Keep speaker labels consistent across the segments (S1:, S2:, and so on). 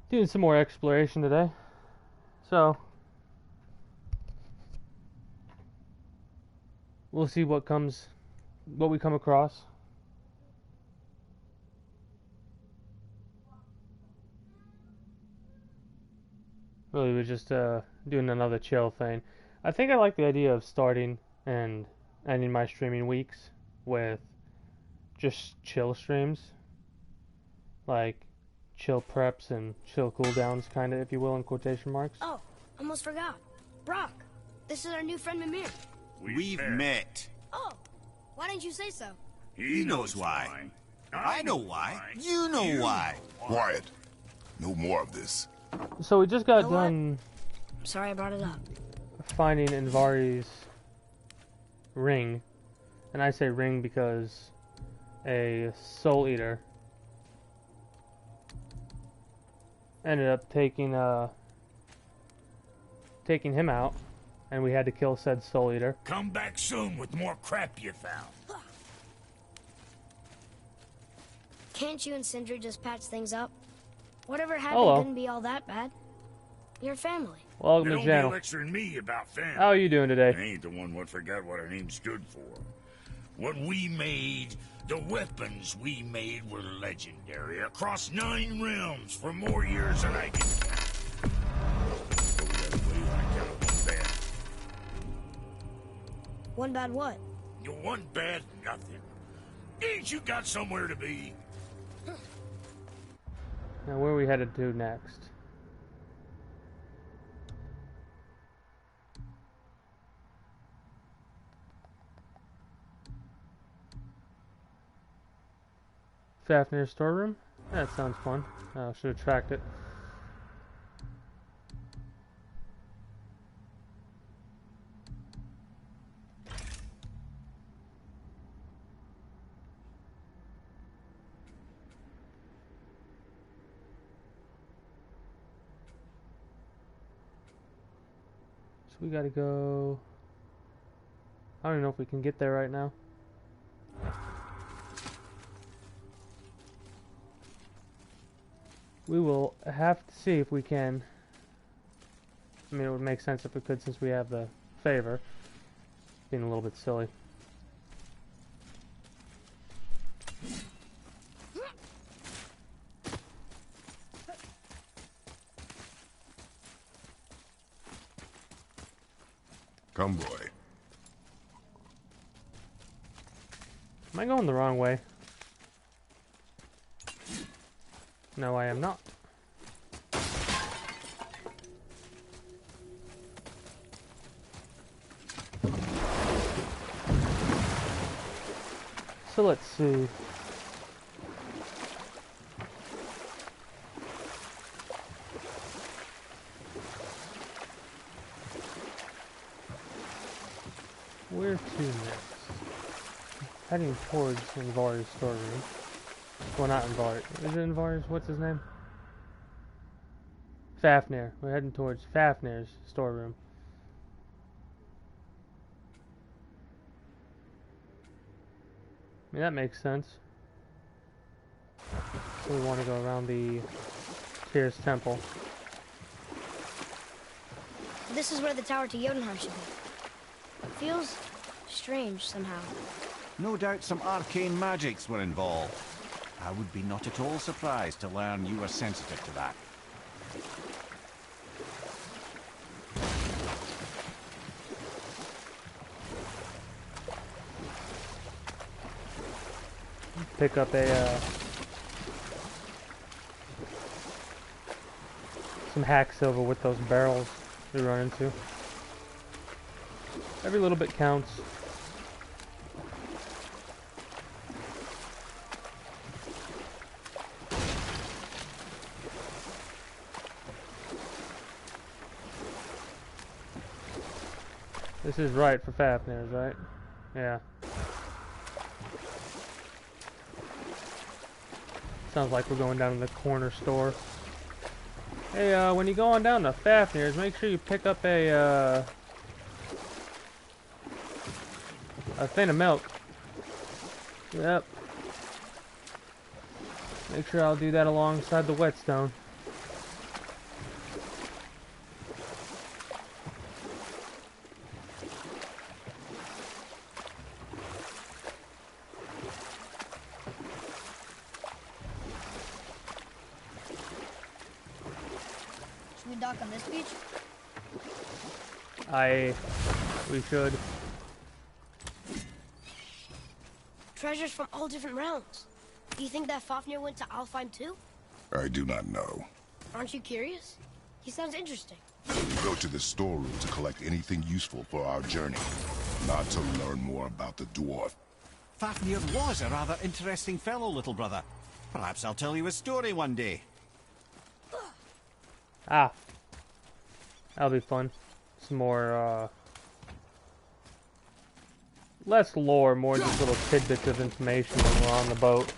S1: Doing some more exploration today. So, we'll see what we come across. Really, we're just doing another chill thing. I think I like the idea of starting and ending my streaming weeks with just chill streams, like chill preps and chill cooldowns, kind of, if you will, in quotation marks.
S2: Oh, almost forgot. Brock, this is our new friend Mimir.
S3: We've met.
S2: Oh, why didn't you say so?
S3: He knows why. I know why. You know why.
S4: Quiet. No more of this.
S1: So we just got
S2: know what?
S1: done
S2: I'm sorry I brought it up.
S1: finding Invari's ring, and I say ring because a Soul Eater ended up taking him out, and we had to kill said Soul Eater.
S5: Come back soon with more crap you found.
S2: Can't you and Sindri just patch things up? Whatever happened
S1: Hello.
S2: couldn't be all that bad. You're family.
S1: Welcome to
S5: Don't
S1: the
S5: be
S1: channel.
S5: lecturing me about family.
S1: How are you doing
S5: I
S1: today?
S5: ain't the one what forgot what our name stood for. What we made, the weapons we made were legendary across 9 realms for more years than I can count. Go that way, I count one bad.
S2: One bad what?
S5: You one bad nothing. Ain't you got somewhere to be?
S1: Now, where are we headed to next? Fafnir's storeroom? That sounds fun. Should have tracked it. So we gotta go... I don't even know if we can get there right now. We will have to see if we can. I mean, it would make sense if we could since we have the favor. Being a little bit silly.
S4: Come, boy.
S1: Am I going the wrong way? No, I am not. So let's see. Where to next? Heading towards Invari's storeroom. Well, not Invar. Is it Invar's? What's his name? Fafnir. We're heading towards Fafnir's storeroom. I mean, that makes sense. So we want to go around the Tyr's temple.
S2: This is where the tower to Jotunheim should be. It feels strange somehow.
S6: No doubt some arcane magics were involved. I would be not at all surprised to learn you were sensitive to that.
S1: Pick up a some hack silver with those barrels we run into. Every little bit counts. This is right for Fafnir's, right? Yeah. Sounds like we're going down to the corner store. Hey, when you go on down to Fafnir's, make sure you pick up a thing of milk. Yep. Make sure I'll do that alongside the whetstone.
S2: Should we dock on this beach?
S1: We should.
S2: Treasures from all different realms. Do you think that Fafnir went to Alfheim too?
S4: I do not know.
S2: Aren't you curious? He sounds interesting.
S4: We go to the storeroom to collect anything useful for our journey, not to learn more about the dwarf.
S6: Fafnir was a rather interesting fellow, little brother. Perhaps I'll tell you a story one day.
S1: Ah. That'll be fun. Some more, less lore, more just little tidbits of information when we're on the boat.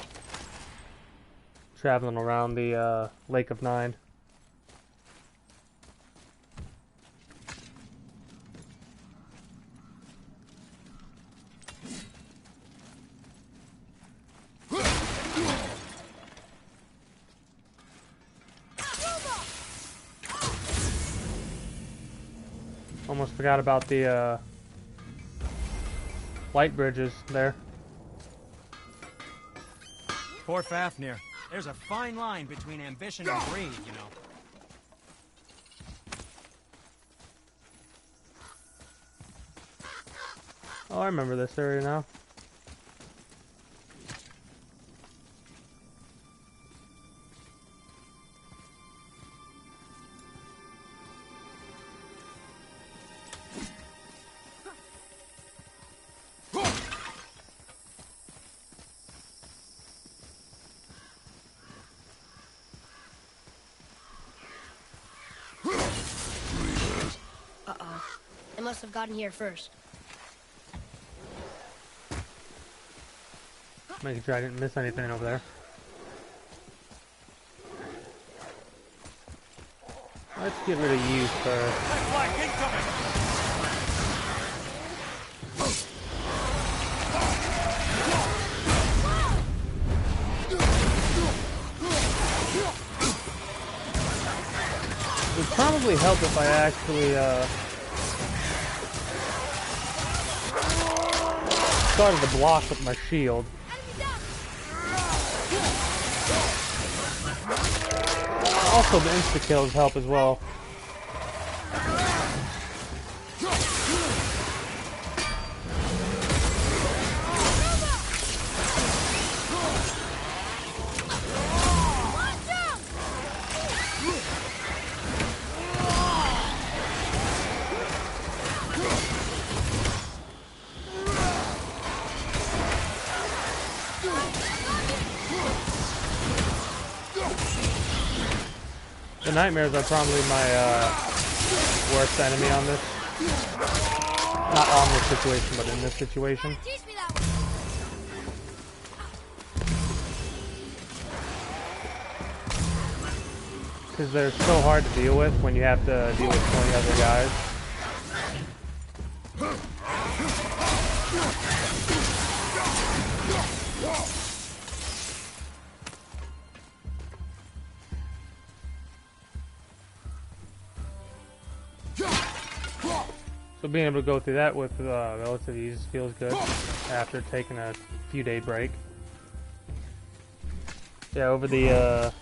S1: Traveling around the, Lake of Nine. Almost forgot about the light bridges there.
S7: Poor Fafnir. There's a fine line between ambition and greed, you know.
S1: Oh, I remember this area now.
S2: They must have gotten here first.
S1: Making sure I didn't miss anything over there. Let's get rid of you first. It would probably help if I actually started to block with my shield. Also, the insta-kills help as well. The nightmares are probably my worst enemy on this. Not on this situation, but in this situation.
S2: Teach me that
S1: Because they're so hard to deal with when you have to deal with 20 other guys. So being able to go through that with relative ease feels good after taking a few day break. Yeah, over the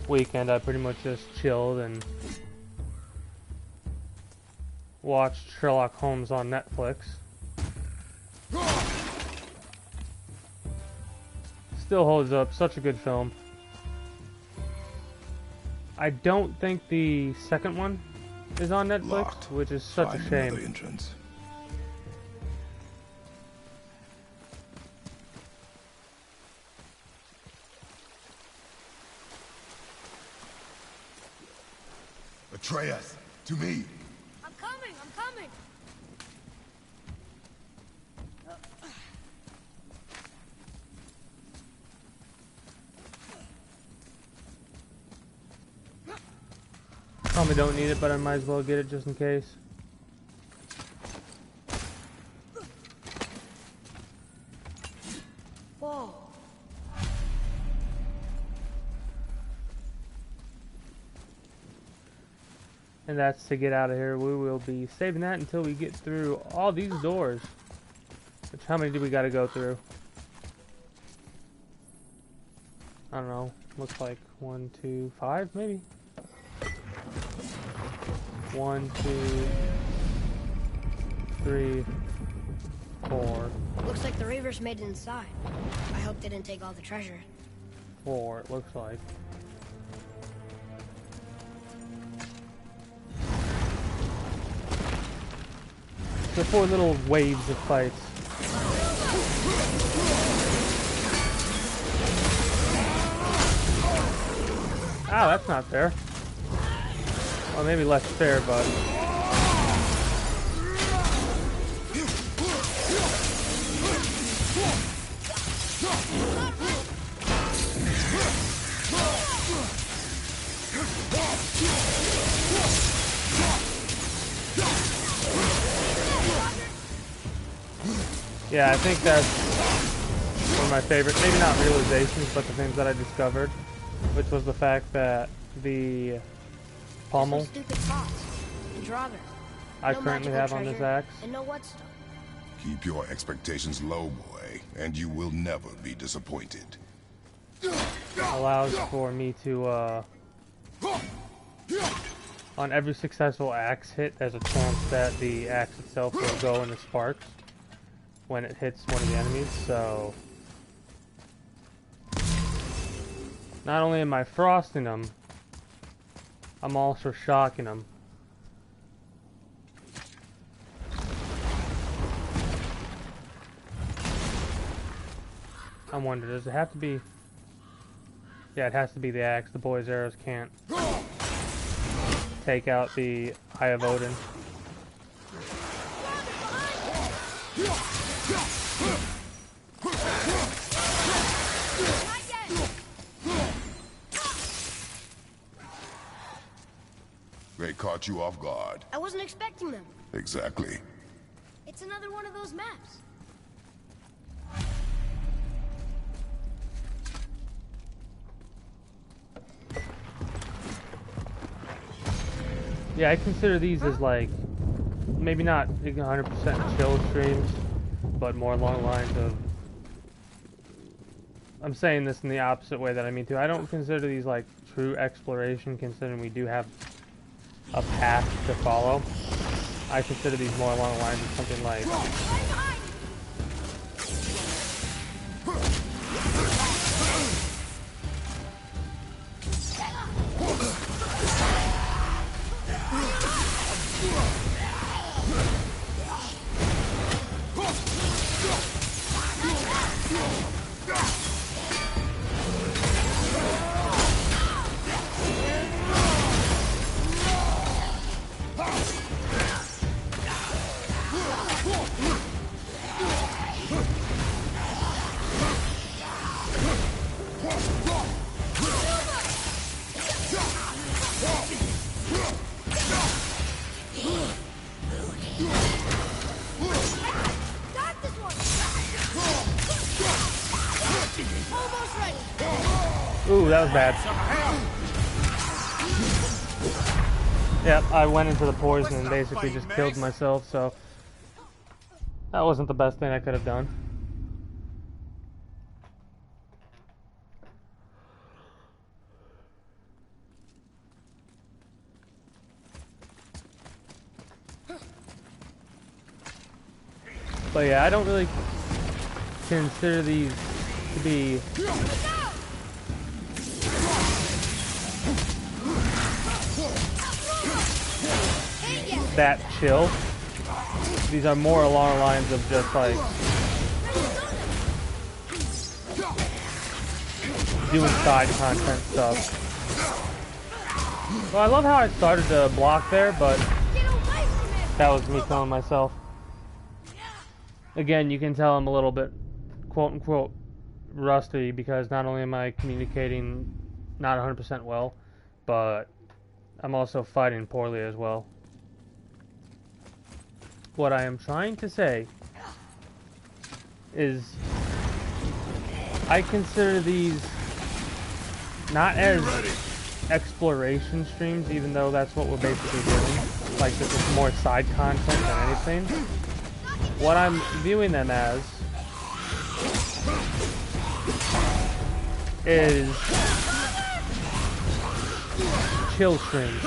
S1: weekend I pretty much just chilled and watched Sherlock Holmes on Netflix. Still holds up, such a good film. I don't think the second one is on Netflix,
S4: Locked.
S1: which is such
S4: Find
S1: a shame.
S4: another entrance. Atreus, to me.
S2: I'm coming, I'm coming.
S1: Probably don't need it, but I might as well get it just in case.
S2: Whoa.
S1: And that's to get out of here. We will be saving that until we get through all these doors. Which, how many do we got to go through? I don't know. Looks like 1, 2, 5 maybe? 1, 2, 3, 4.
S2: Looks like the Reavers made it inside. I hope they didn't take all the treasure.
S1: 4, it looks like. The 4 little waves of fights. Ow, that's not fair. Well, maybe less fair, but... Yeah, I think that's one of my favorite, maybe not realizations, but the things that I discovered, which was the fact that the pommel I currently have on this axe
S2: and no what stuff.
S4: Keep your expectations low, boy, and you will never be disappointed.
S1: allows for me to, on every successful axe hit, there's a chance that the axe itself will go into sparks when it hits one of the enemies, so not only am I frosting them, I'm also shocking them. I'm wondering, does it have to be... Yeah, it has to be the axe. The boy's arrows can't take out the Eye of Odin.
S4: They caught you off guard.
S2: I wasn't expecting them.
S4: Exactly.
S2: It's another one of those maps.
S1: Yeah, I consider these as like, maybe not 100% chill streams, but more along the lines of, I'm saying this in the opposite way that I mean to. I don't consider these like true exploration, considering we do have a path to follow. I consider these more along the lines of something like ooh, that was bad. Yep, I went into the poison and basically just killed myself, so that wasn't the best thing I could have done. But yeah, I don't really consider these to be that chill. These are more along the lines of just like doing side content stuff. Well, I love how I started to block there, but that was me killing myself. Again, you can tell I'm a little bit quote-unquote rusty because not only am I communicating not 100% well, but I'm also fighting poorly as well. What I am trying to say is I consider these not as exploration streams, even though that's what we're basically doing. Like, this is more side content than anything. What I'm viewing them as is chill streams.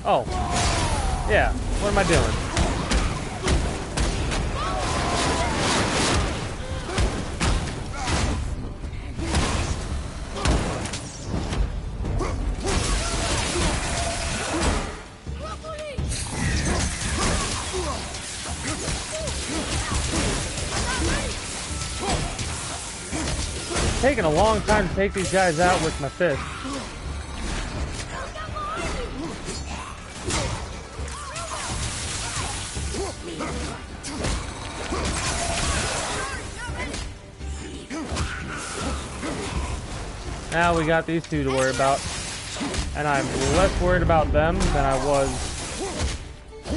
S1: Oh. Yeah. What am I doing? It's taking a long time to take these guys out with my fist. Now we got these two to worry about, and I'm less worried about them than I was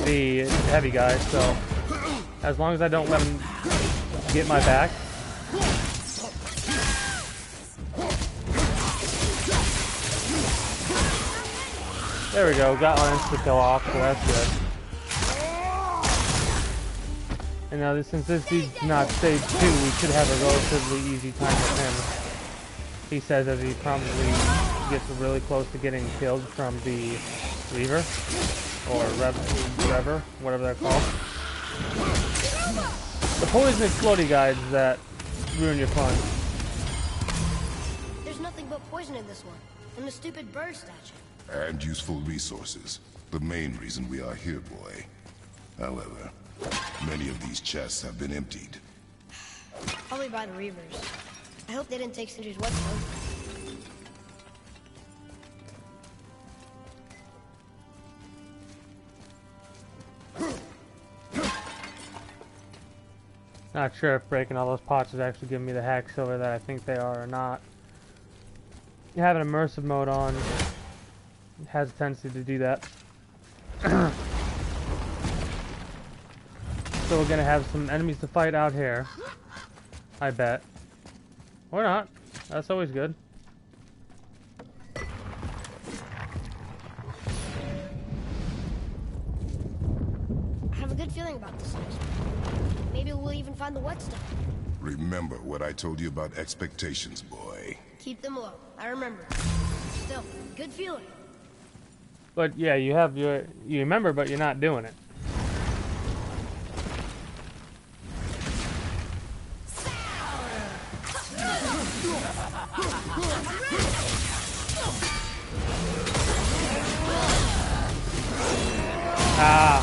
S1: the heavy guy, so as long as I don't let him get my back. There we go, got one insta-kill off, so that's good. And now since this dude's not stage 2, we should have a relatively easy time with him. He says that he probably gets really close to getting killed from the Reaver, or Rever, whatever they're called. The poison explodey guys that ruin your fun.
S2: There's nothing but poison in this one, and the stupid bird statue.
S4: And useful resources. The main reason we are here, boy. However, many of these chests have been emptied.
S2: Probably by the Reavers. I hope they didn't take Cinder's whetstone.
S1: Not sure if breaking all those pots is actually giving me the hack silver that I think they are or not. You have an immersive mode on. It has a tendency to do that. So we're gonna have some enemies to fight out here. I bet. Or not. That's always good.
S2: I have a good feeling about this next one. Maybe we'll even find the whetstone.
S4: Remember what I told you about expectations, boy.
S2: Keep them low. I remember. Still, good feeling.
S1: But yeah, you remember, but you're not doing it. Ah.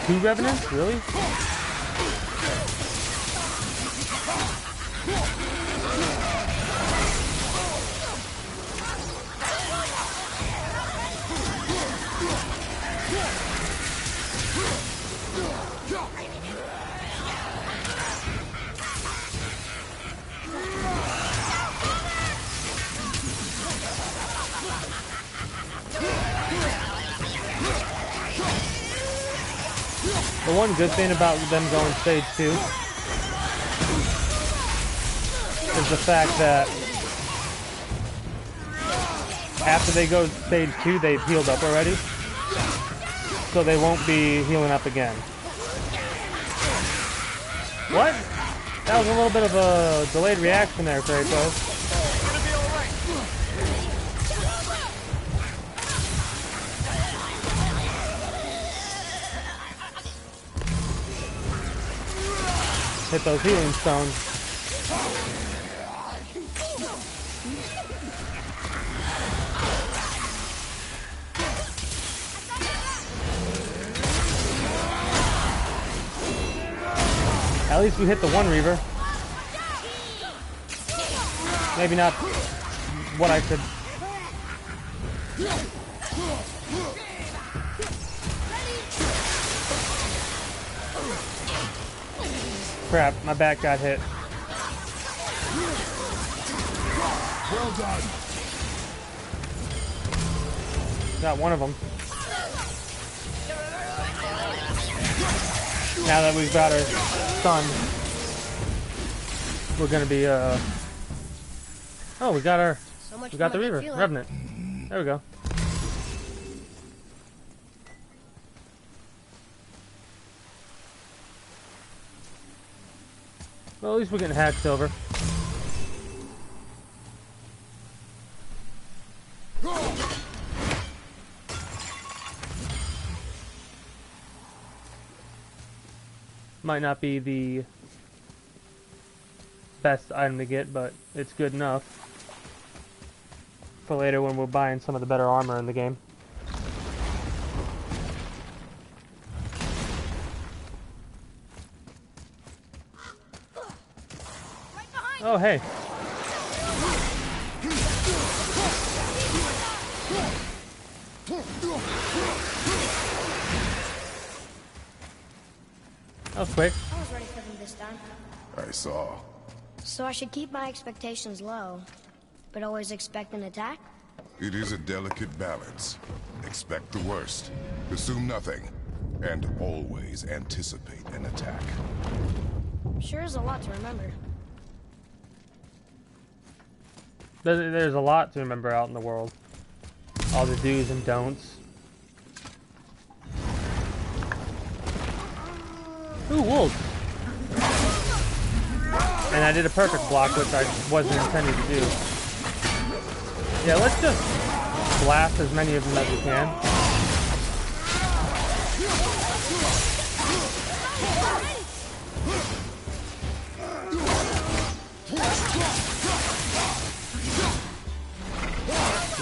S1: 2 revenants? Really? The one good thing about them going stage 2 is the fact that after they go stage 2, they've healed up already. So they won't be healing up again. What? That was a little bit of a delayed reaction there, Kratos. Hit those healing stones. At least we hit the one Reaver. Maybe not what I could. Crap, my back got hit.
S4: Well done.
S1: Got one of them. Now that we've got our son, we're gonna be oh, we got the Reaver, Revenant. There we go. Well, at least we're getting hack silver. Might not be the best item to get, but it's good enough for later when we're buying some of the better armor in the game. Oh, hey. That was quick.
S2: I was ready for them this time.
S4: I saw.
S2: So I should keep my expectations low, but always expect an attack?
S4: It is a delicate balance. Expect the worst, assume nothing, and always anticipate an attack.
S2: Sure is a lot to remember.
S1: There's a lot to remember out in the world. All the do's and don'ts. Ooh, wolves! And I did a perfect block, which I wasn't intending to do. Yeah, let's just blast as many of them as we can.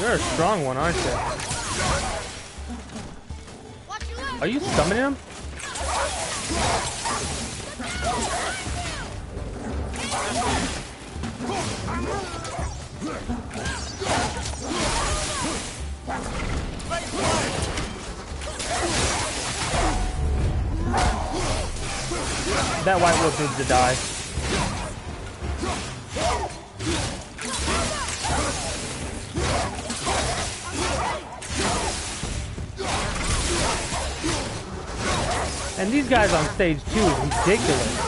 S1: You're a strong one, aren't you? Are you summoning him? That white wolf needs to die. And these guys on stage 2 is ridiculous.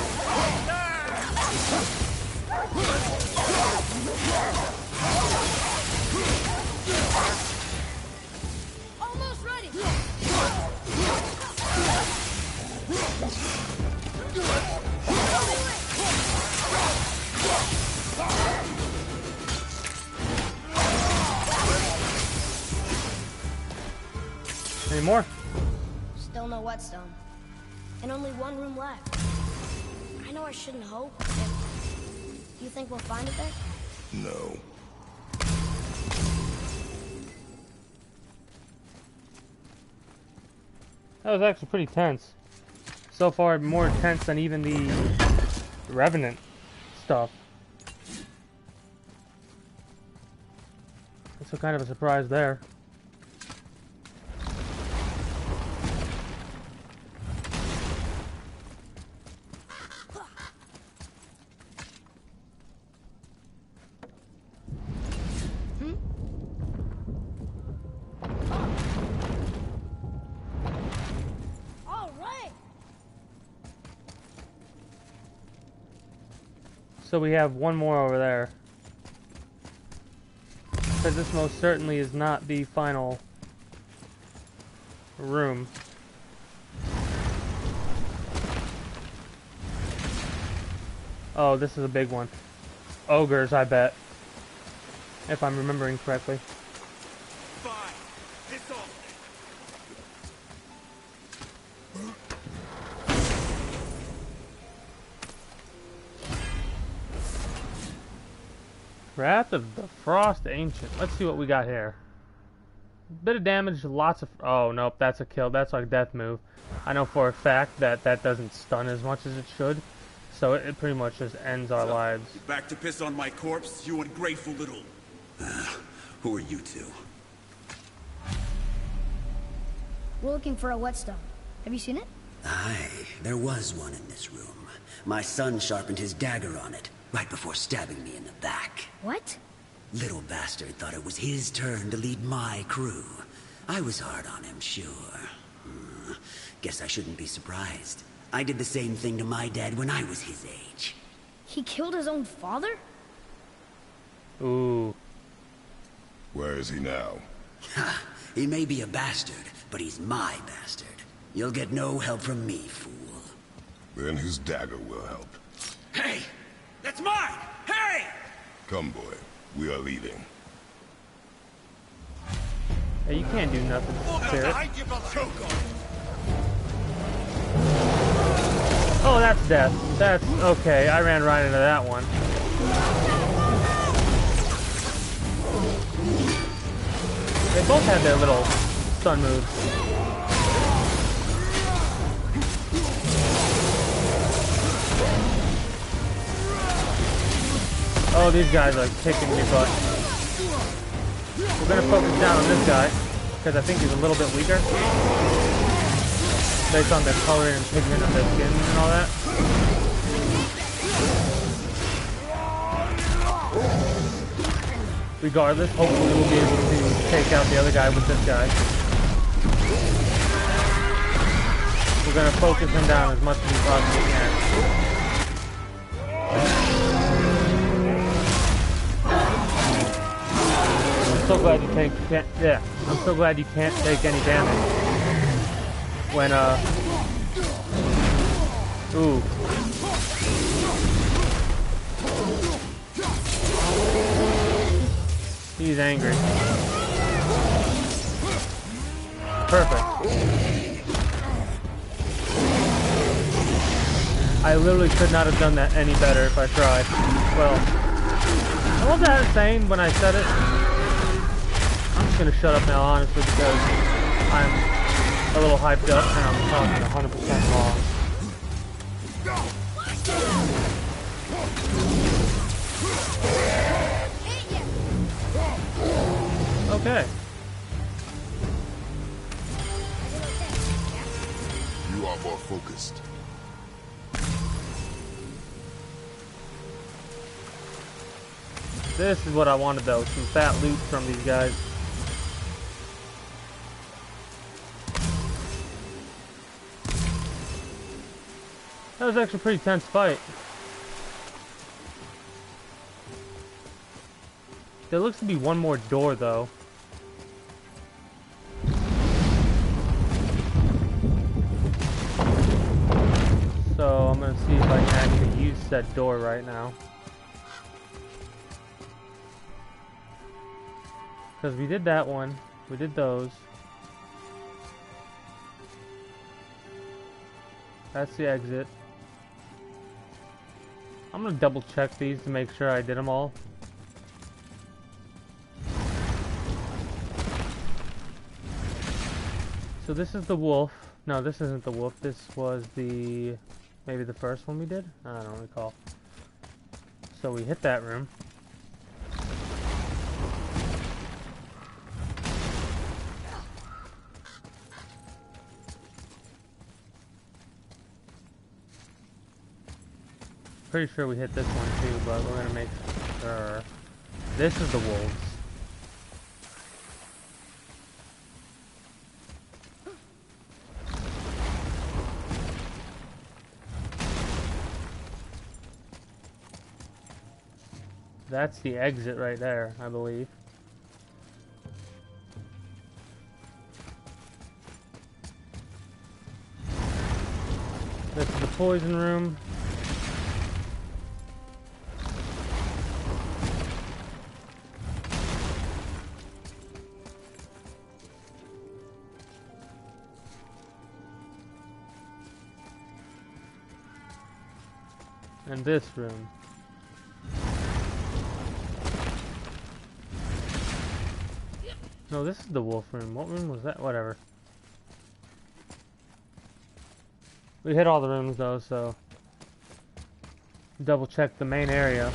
S2: Almost ready.
S1: Any more?
S2: Still no whetstone. And only one room left. I know I shouldn't hope, but you think we'll find it there?
S4: No.
S1: That was actually pretty tense. So far, more tense than even the Revenant stuff. So kind of a surprise there. So we have one more over there. Because this most certainly is not the final room. Oh, this is a big one. Ogres, I bet. If I'm remembering correctly.
S5: Fine. This all.
S1: Wrath of the Frost Ancient. Let's see what we got here. Bit of damage, lots of... Oh, nope, that's a kill. That's like death move. I know for a fact that that doesn't stun as much as it should. So it pretty much just ends our lives.
S3: Back to piss on my corpse, you ungrateful little... who are you two?
S2: We're looking for a whetstone. Have you seen it?
S8: Aye, there was one in this room. My son sharpened his dagger on it, right before stabbing me in the back.
S2: What?
S8: Little bastard thought it was his turn to lead my crew. I was hard on him, sure. Guess I shouldn't be surprised. I did the same thing to my dad when I was his age.
S2: He killed his own father?
S1: Ooh.
S4: Where is he now?
S8: Ha! He may be a bastard, but he's my bastard. You'll get no help from me, fool.
S4: Then his dagger will help.
S3: Hey! That's mine! Hey!
S4: Come, boy. We are leaving.
S1: Hey, you can't do nothing, Spirit.
S5: Choke on it.
S1: Oh, that's death. That's okay. I ran right into that one. They both had their little stun moves. Oh, these guys are kicking me butt. We're gonna focus down on this guy because I think he's a little bit weaker based on the color and pigment of their skin and all that. Regardless, hopefully we'll be able to take out the other guy with this guy. We're gonna focus him down as much as we possibly can. I'm so glad you can't. Yeah, I'm so glad you can't take any damage when ooh. He's angry. Perfect. I literally could not have done that any better if I tried. Well, I wasn't that insane when I said it. I'm just gonna shut up now, honestly, because I'm a little hyped up and I'm talking 100% wrong. Okay.
S4: You are more focused.
S1: This is what I wanted though, some fat loot from these guys. That was actually a pretty tense fight. There looks to be one more door though. So I'm gonna see if I can actually use that door right now. Because we did that one, we did those. That's the exit. I'm gonna double check these to make sure I did them all. So this is the wolf. No, this isn't the wolf. This was the... maybe the first one we did? I don't recall. So we hit that room. Pretty sure we hit this one too, but we're gonna make sure. This is the wolves. That's the exit right there, I believe. This is the poison room. And this room. No, this is the wolf room. What room was that? Whatever. We hit all the rooms though, so double check the main area.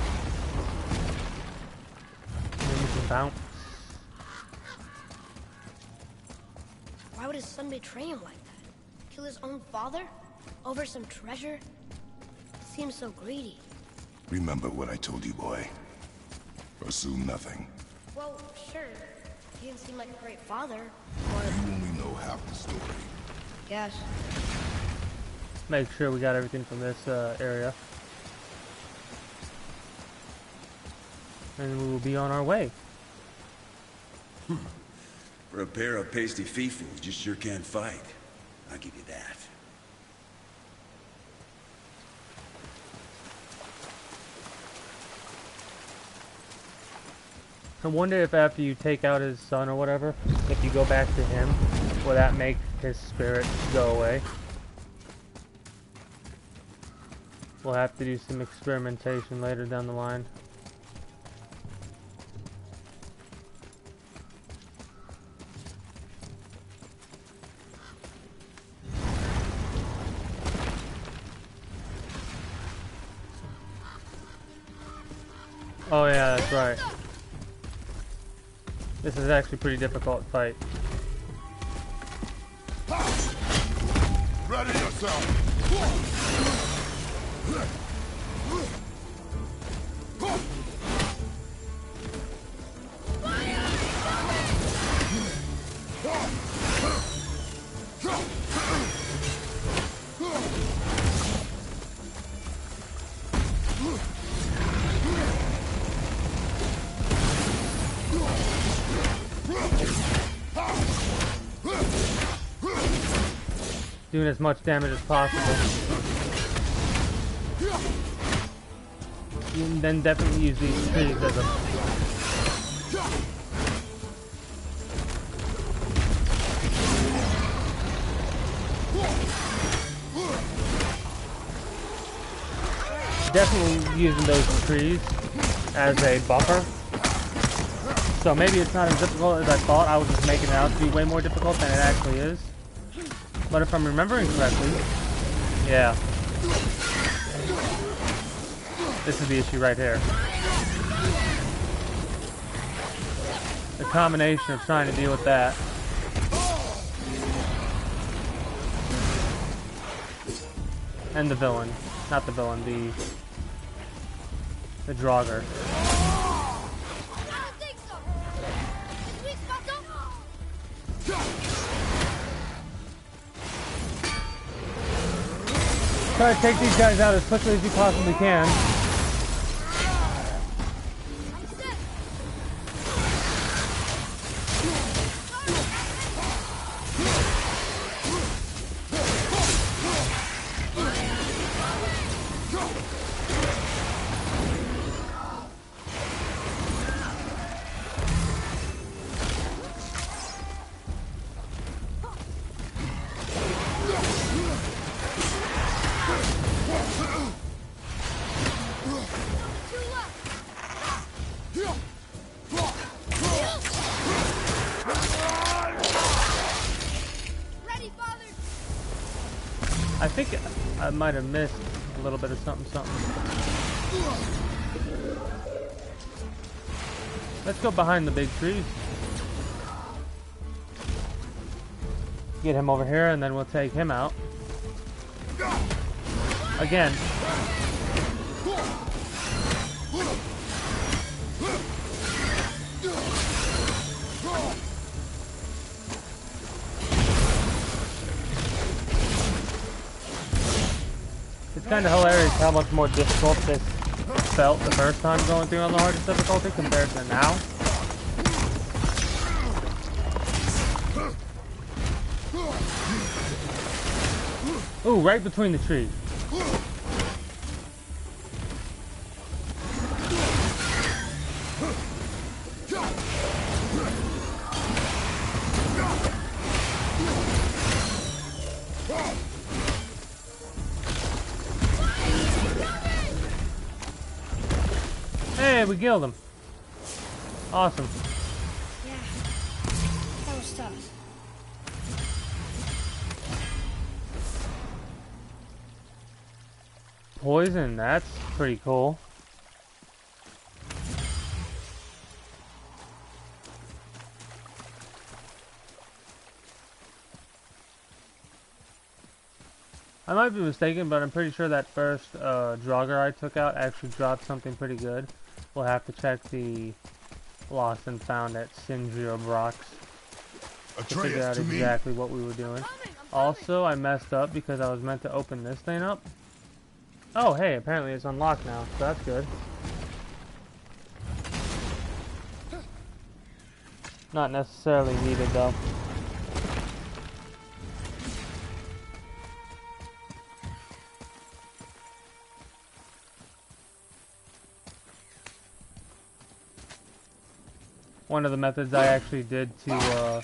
S1: And then we can bounce.
S2: Why would his son betray him like that? Kill his own father? Over some treasure? Seems so greedy.
S4: Remember what I told you, boy. Assume nothing.
S2: Well, sure. He didn't seem like a great father,
S4: You
S2: but...
S4: only know half the story.
S2: Yes.
S1: Make sure we got everything from this area. And we will be on our way.
S8: For a pair of pasty fee-foos, you sure can fight. I'll give you that.
S1: I wonder if after you take out his son or whatever, if you go back to him, will that make his spirit go away? We'll have to do some experimentation later down the line. Oh yeah, that's right. This is actually a pretty difficult fight.
S4: Ready yourself!
S1: Doing as much damage as possible. You can then definitely use these trees as a... Definitely using those trees as a buffer. So maybe it's not as difficult as I thought. I was just making it out to be way more difficult than it actually is. But if I'm remembering correctly, yeah. This is the issue right here. The combination of trying to deal with that. And the villain. Not the villain, the Draugr. Try to take these guys out as quickly as you possibly can. I think I might have missed a little bit of something. Let's go behind the big trees. Get him over here and then we'll take him out. Again. It's kind of hilarious how much more difficult this felt the first time going through on the hardest difficulty compared to now. Ooh, right between the trees. Hey, we killed him. Awesome.
S2: Yeah, that was tough.
S1: Poison, that's pretty cool. I might be mistaken, but I'm pretty sure that first Draugr I took out actually dropped something pretty good. We'll have to check the lost and found at Sindrio Brox to figure out exactly what we were doing. Also, I messed up because I was meant to open this thing up. Oh, hey, apparently it's unlocked now, so that's good. Not necessarily needed, though. One of the methods I actually did to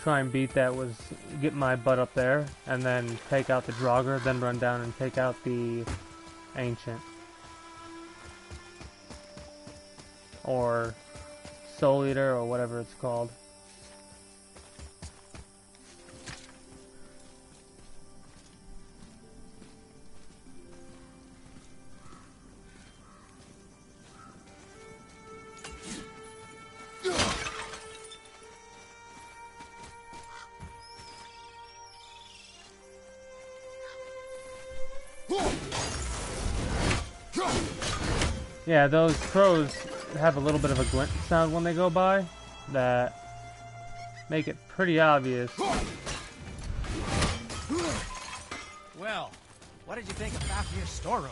S1: try and beat that was get my butt up there and then take out the Draugr, then run down and take out the Ancient. Or Soul Eater, or whatever it's called. Yeah, those crows have a little bit of a glint sound when they go by that make it pretty obvious.
S7: Well, what did you think of Fafnir's storeroom?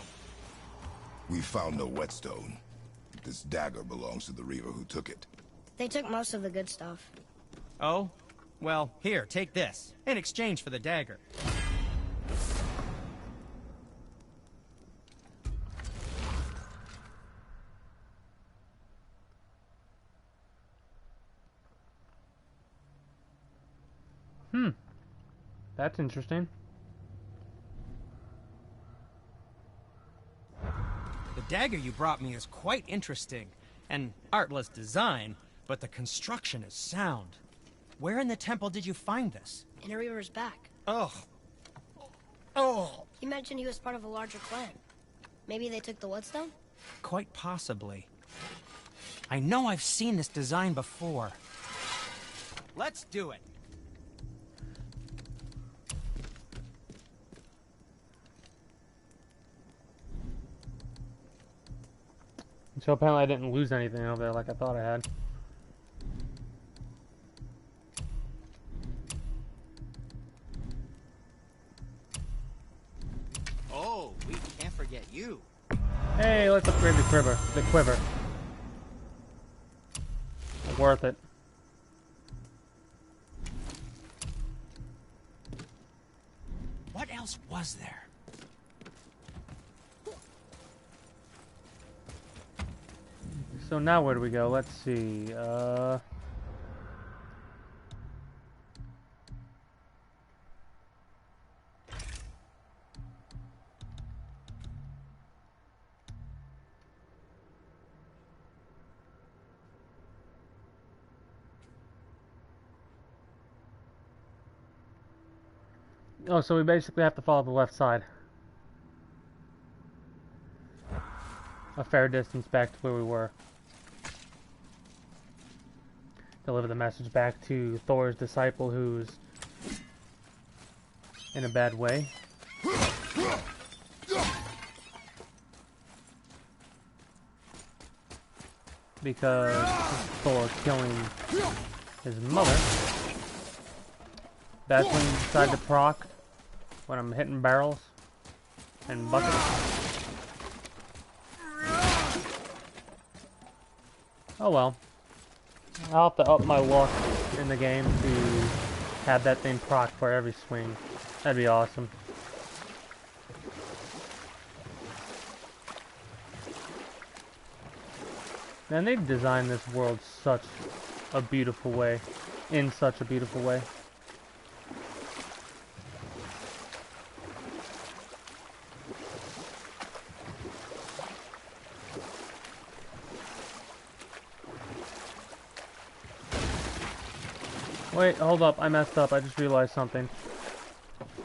S4: We found no whetstone. This dagger belongs to the Reaver who took it.
S2: They took most of the good stuff.
S7: Oh? Well, here, take this, in exchange for the dagger.
S1: That's interesting.
S7: The dagger you brought me is quite interesting. An artless design, but the construction is sound. Where in the temple did you find this?
S2: In a Reaver's back.
S7: Ugh. Oh.
S2: He mentioned he was part of a larger clan. Maybe they took the whetstone?
S7: Quite possibly. I know I've seen this design before. Let's do it.
S1: So apparently I didn't lose anything over there like I thought I had.
S9: Oh, we can't forget you.
S1: Hey, let's upgrade the quiver. Worth it.
S7: What else was there?
S1: So now where do we go? Let's see. Oh, so we basically have to follow the left side. A fair distance back to where we were. Deliver the message back to Thor's disciple who's in a bad way. Because Thor killing his mother. That's when you decide to proc. When I'm hitting barrels and buckets. Oh well. I'll have to up my luck in the game to have that thing proc for every swing. That'd be awesome. Man, they've designed this world such a beautiful way. In such a beautiful way. Wait, hold up, I messed up, I just realized something.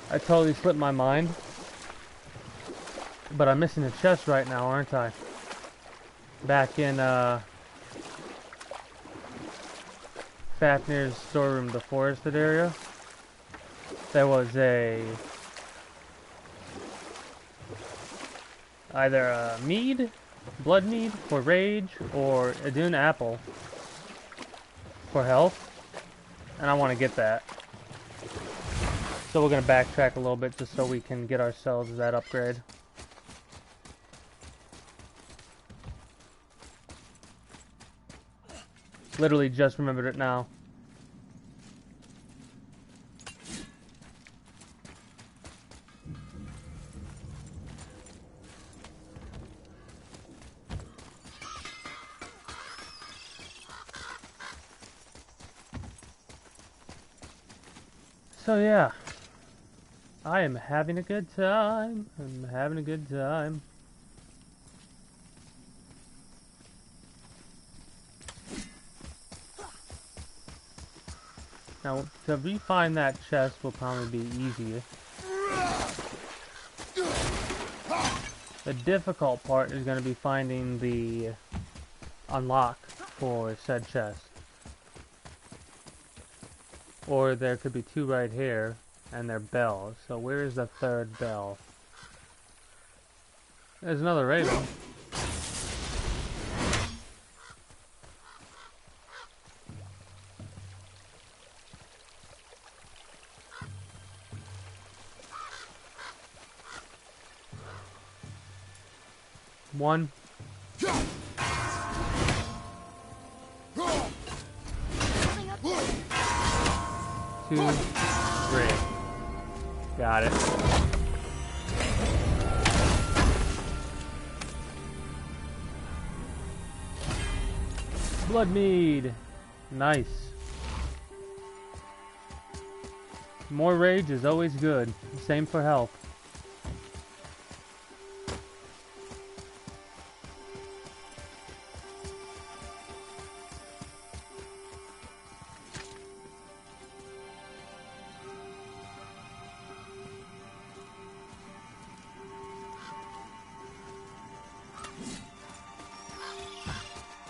S1: I totally slipped my mind. But I'm missing a chest right now, aren't I? Back in, Fafnir's storeroom, the forested area. There was either a mead, blood mead for rage, or a dune apple for health. And I want to get that. So we're going to backtrack a little bit just so we can get ourselves that upgrade. Literally just remembered it now. So yeah, I am having a good time. I'm having a good time. Now, to re-find that chest will probably be easier. The difficult part is going to be finding the unlock for said chest. Or there could be two right here, and they're bells. So where is the third bell? There's another raven. One. Two, three. Got it. Blood mead. Nice. More rage is always good. Same for health.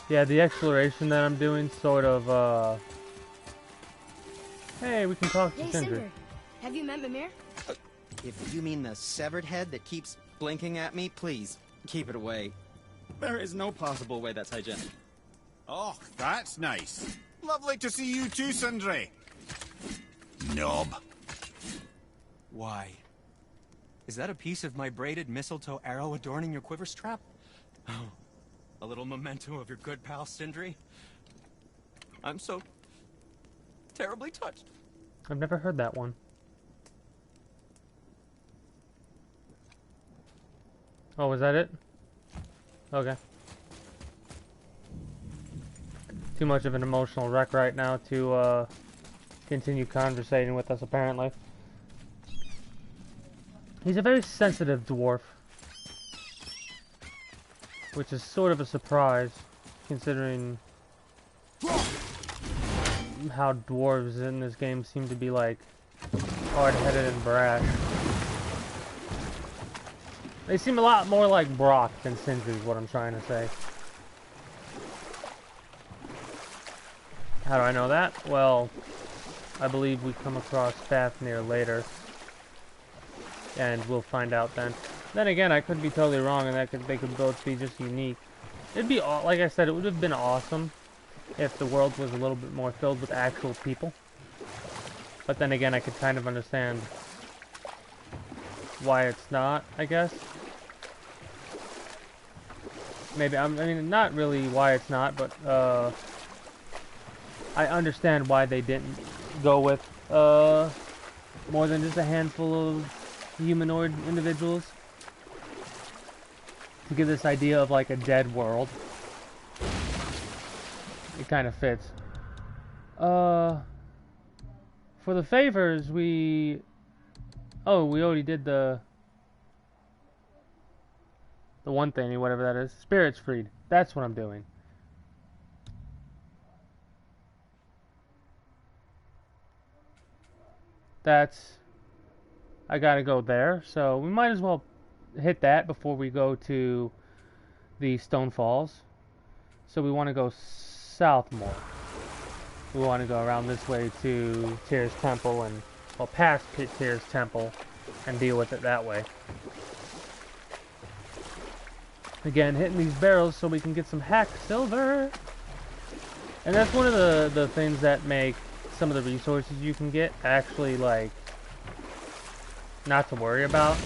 S1: Yeah, the exploration that I'm doing sort of, Hey, we can talk to
S2: Hey,
S1: Sindri.
S2: Cinder. Have you met Mimir?
S9: If you mean the severed head that keeps blinking at me, please, keep it away. There is no possible way that's hygienic.
S3: Oh, that's nice. Lovely to see you too, Sindri. Knob.
S7: Why? Is that a piece of my braided mistletoe arrow adorning your quiver strap? Oh, a little memento of your good pal Sindri? I'm so terribly touched.
S1: I've never heard that one. Oh, was that it? Okay. Too much of an emotional wreck right now to continue conversating with us, apparently. He's a very sensitive dwarf, which is sort of a surprise, considering how dwarves in this game seem to be, like, hard-headed and brash. They seem a lot more like Brock than Sindri is what I'm trying to say. How do I know that? Well, I believe we come across Fafnir later, and we'll find out then. Then again, I could be totally wrong, and they could both be just unique. It'd be, like I said, it would have been awesome if the world was a little bit more filled with actual people. But then again, I could kind of understand why it's not, I guess. Maybe, I mean, not really why it's not, but, I understand why they didn't go with, more than just a handful of humanoid individuals. To give this idea of, like, a dead world. It kind of fits. For the favors, oh, we already did the one thing, whatever that is. Spirits freed. That's what I'm doing. I gotta go there, so we might as well hit that before we go to the Stone Falls. So we want to go south more. We want to go around this way to Tyr's Temple and, well, past Tyr's Temple and deal with it that way. Again, hitting these barrels so we can get some hack silver. And that's one of the things that make some of the resources you can get actually, like, not to worry about.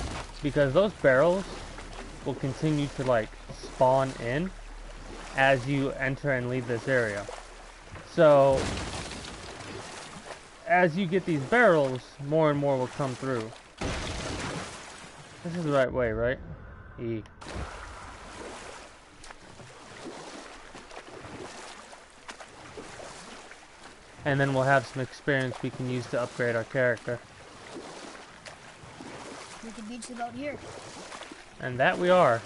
S1: Because those barrels will continue to, like, spawn in as you enter and leave this area. So, as you get these barrels, more and more will come through. This is the right way, right? E. And then we'll have some experience we can use to upgrade our character.
S2: We can beach the boat here.
S1: And that we are.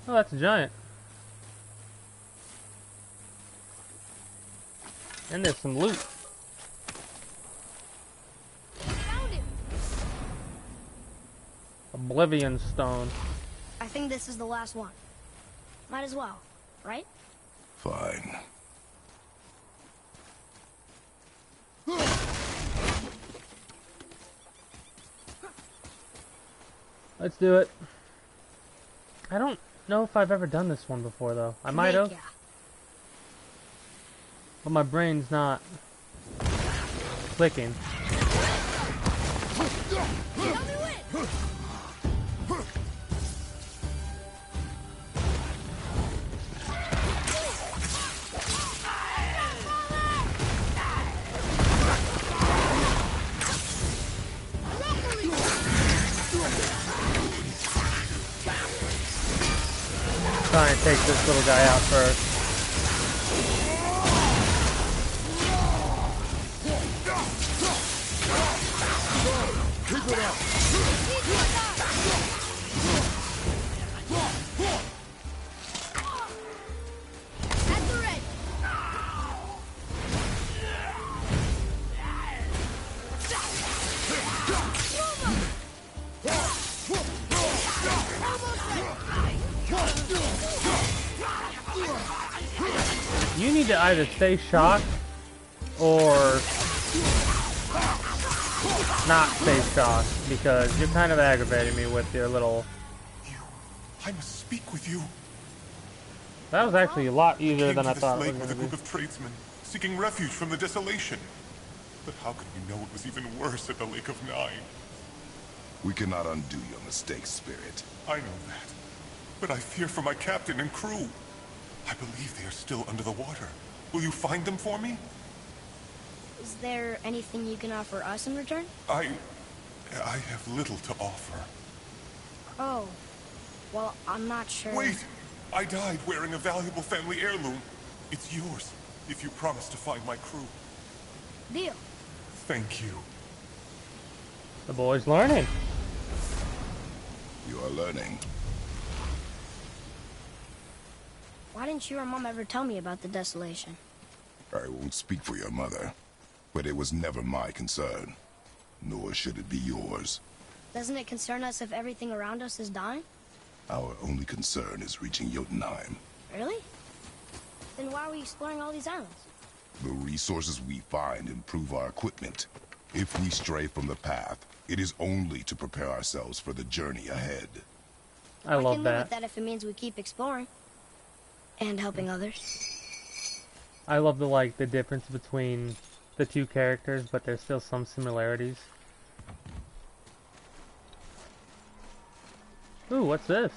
S1: Oh, that's a giant. And there's some loot.
S2: Found it.
S1: Oblivion stone.
S2: I think this is the last one. Might as well, right?
S4: Fine.
S1: Let's do it. I don't know if I've ever done this one before, though. I might have. But my brain's not clicking. Try and take this little guy out first.
S4: Keep it up.
S2: At the ready.
S1: You need to either stay shocked or not stay shocked, because you're kind of aggravating me with your little...
S10: I must speak with you.
S1: That was actually a lot easier than I
S10: Came to
S1: thought
S10: this
S1: it
S10: lake
S1: was
S10: with a
S1: going
S10: group
S1: to
S10: of tradesmen, seeking refuge from the desolation. But how could we know it was even worse at the Lake of Nine?
S4: We cannot undo your mistakes, Spirit.
S10: I know that. But I fear for my captain and crew. I believe they are still under the water. Will you find them for me?
S2: Is there anything you can offer us in return?
S10: I have little to offer.
S2: Oh. Well, I'm not sure.
S10: Wait! I died wearing a valuable family heirloom. It's yours, if you promise to find my crew.
S2: Deal.
S10: Thank you.
S1: The boy's learning.
S4: You are learning.
S2: Why didn't you or Mom ever tell me about the desolation?
S4: I won't speak for your mother, but it was never my concern. Nor should it be yours.
S2: Doesn't it concern us if everything around us is dying?
S4: Our only concern is reaching Jotunheim.
S2: Really? Then why are we exploring all these islands?
S4: The resources we find improve our equipment. If we stray from the path, it is only to prepare ourselves for the journey ahead.
S1: I love
S2: can live with that if it means we keep exploring. And helping others.
S1: I love the difference between the two characters, but there's still some similarities. Ooh, what's this?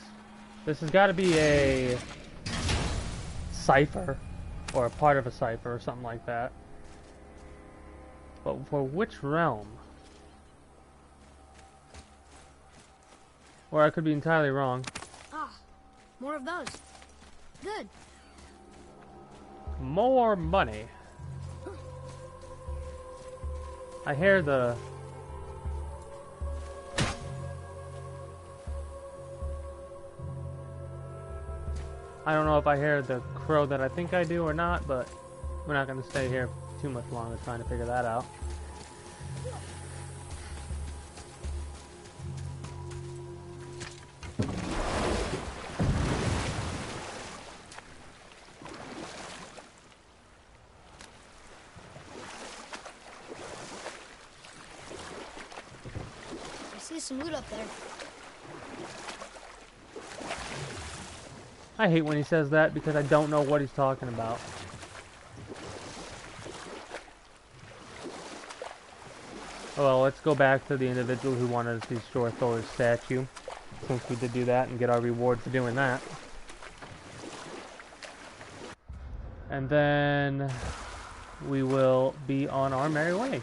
S1: This has got to be a cipher, or a part of a cipher, or something like that. But for which realm? Or I could be entirely wrong.
S2: Ah, more of those. Good.
S1: More money. I hear the... I don't know if I hear the crow that I think I do or not, but we're not going to stay here too much longer trying to figure that out.
S2: I see some loot up there.
S1: I hate when he says that because I don't know what he's talking about. Well, let's go back to the individual who wanted us to destroy Thor's statue, since we did do that and get our reward for doing that. And then we will be on our merry way.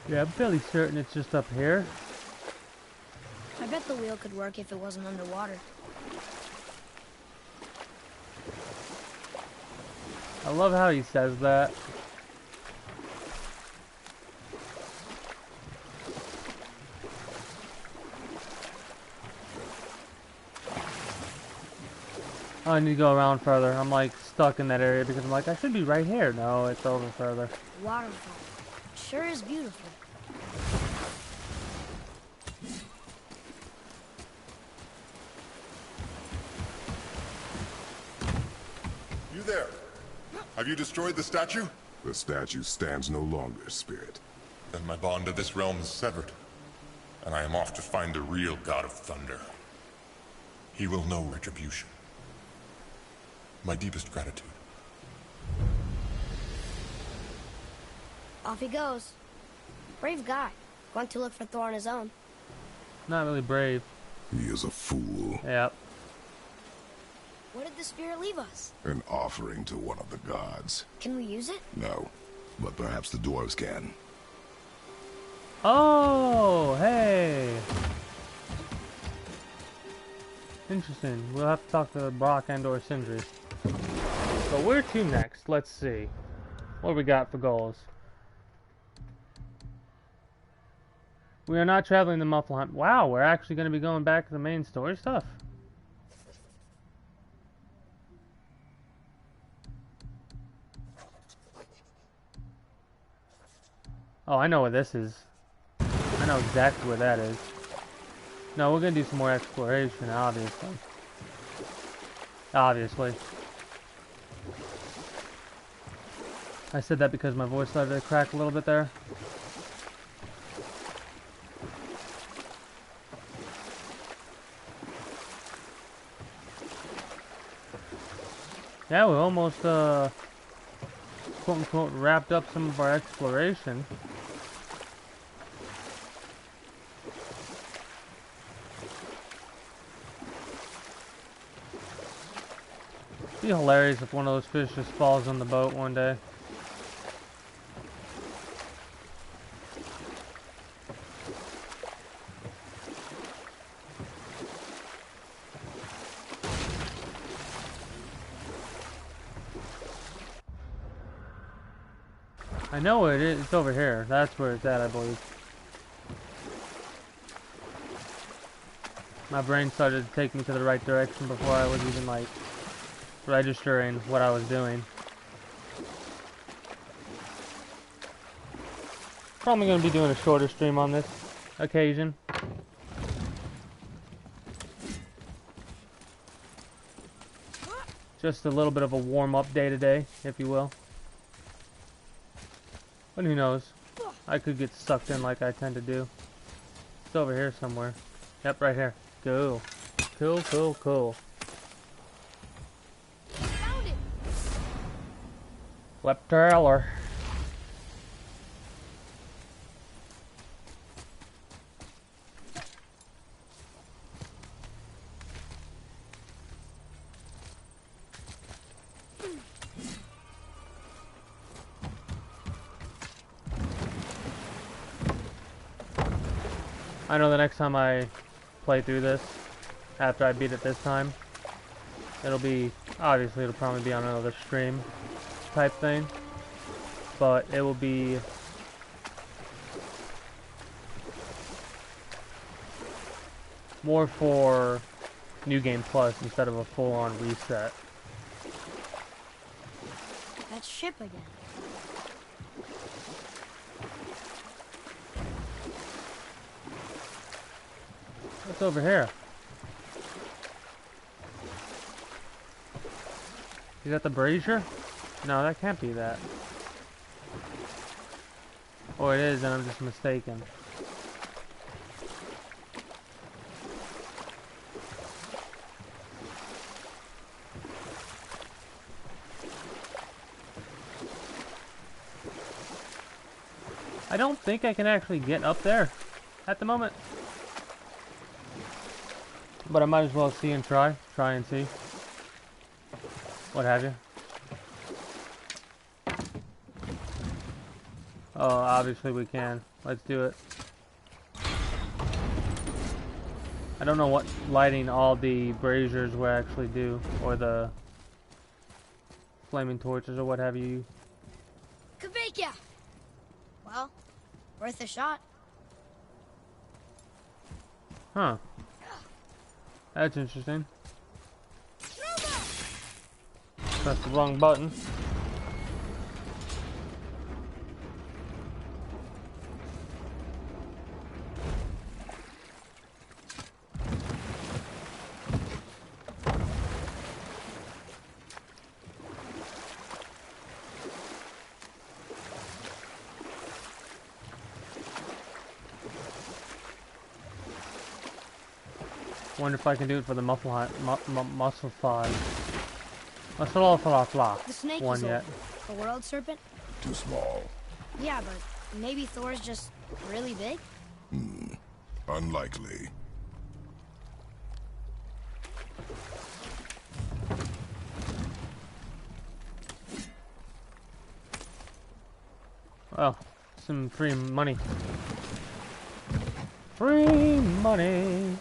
S1: Yeah, I'm fairly certain it's just up here.
S2: I bet the wheel could work if it wasn't underwater.
S1: I love how he says that. Oh, I need to go around further. I'm like stuck in that area because I'm like, I should be right here. No, it's over further.
S2: Waterfall. Sure is beautiful.
S10: You there? Have you destroyed the statue?
S4: The statue stands no longer, Spirit.
S10: Then my bond to this realm is severed, and I am off to find the real God of Thunder. He will know retribution. My deepest gratitude.
S2: Off he goes. Brave guy. Going to look for Thor on his own.
S1: Not really brave.
S4: He is a fool.
S1: Yep.
S2: What did the spirit leave us?
S4: An offering to one of the gods.
S2: Can we use it?
S4: No, but perhaps the dwarves can.
S1: Oh, hey. Interesting. We'll have to talk to Brock and or Sindri. So where to next? Let's see. What do we got for goals? We are not traveling to Muffleheim. Wow, we're actually going to be going back to the main story stuff. Oh, I know where this is. I know exactly where that is. No, we're going to do some more exploration, obviously. Obviously. I said that because my voice started to crack a little bit there. Yeah, we almost, quote-unquote, wrapped up some of our exploration. It'd be hilarious if one of those fish just falls on the boat one day. I know where it is. It's over here. That's where it's at, I believe. My brain started to take me to the right direction before I was even, like, registering what I was doing. Probably going to be doing a shorter stream on this occasion. Just a little bit of a warm-up day today, if you will. But who knows? I could get sucked in like I tend to do. It's over here somewhere. Yep, right here. Cool. Cool, cool, cool.
S2: Found it.
S1: Web trailer. I know the next time I play through this, after I beat it this time, it'll be, obviously it'll probably be on another stream type thing, but it will be more for New Game Plus instead of a full-on reset.
S2: That ship again.
S1: What's over here? Is that the brazier? No, that can't be that. Or it is, and I'm just mistaken. I don't think I can actually get up there at the moment. But I might as well see and try. Try and see. What have you. Oh, obviously we can. Let's do it. I don't know what lighting all the braziers will actually do, or the flaming torches, or what have you.
S2: Kavika! Well, worth a shot.
S1: Huh. That's interesting. Press the wrong button. Wonder if I can do it for the muscle fly.
S2: The snake
S1: One
S2: is
S1: yet.
S2: old. A world serpent?
S4: Too small.
S2: Yeah, but maybe Thor's just really big?
S4: Unlikely.
S1: Oh, some free money. Free money.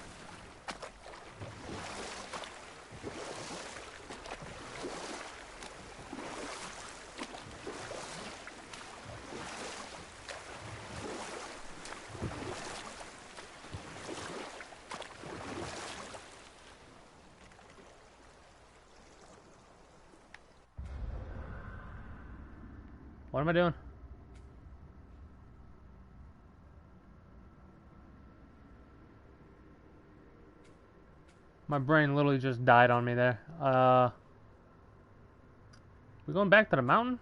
S1: What am I doing? My brain literally just died on me there. We going back to the mountain?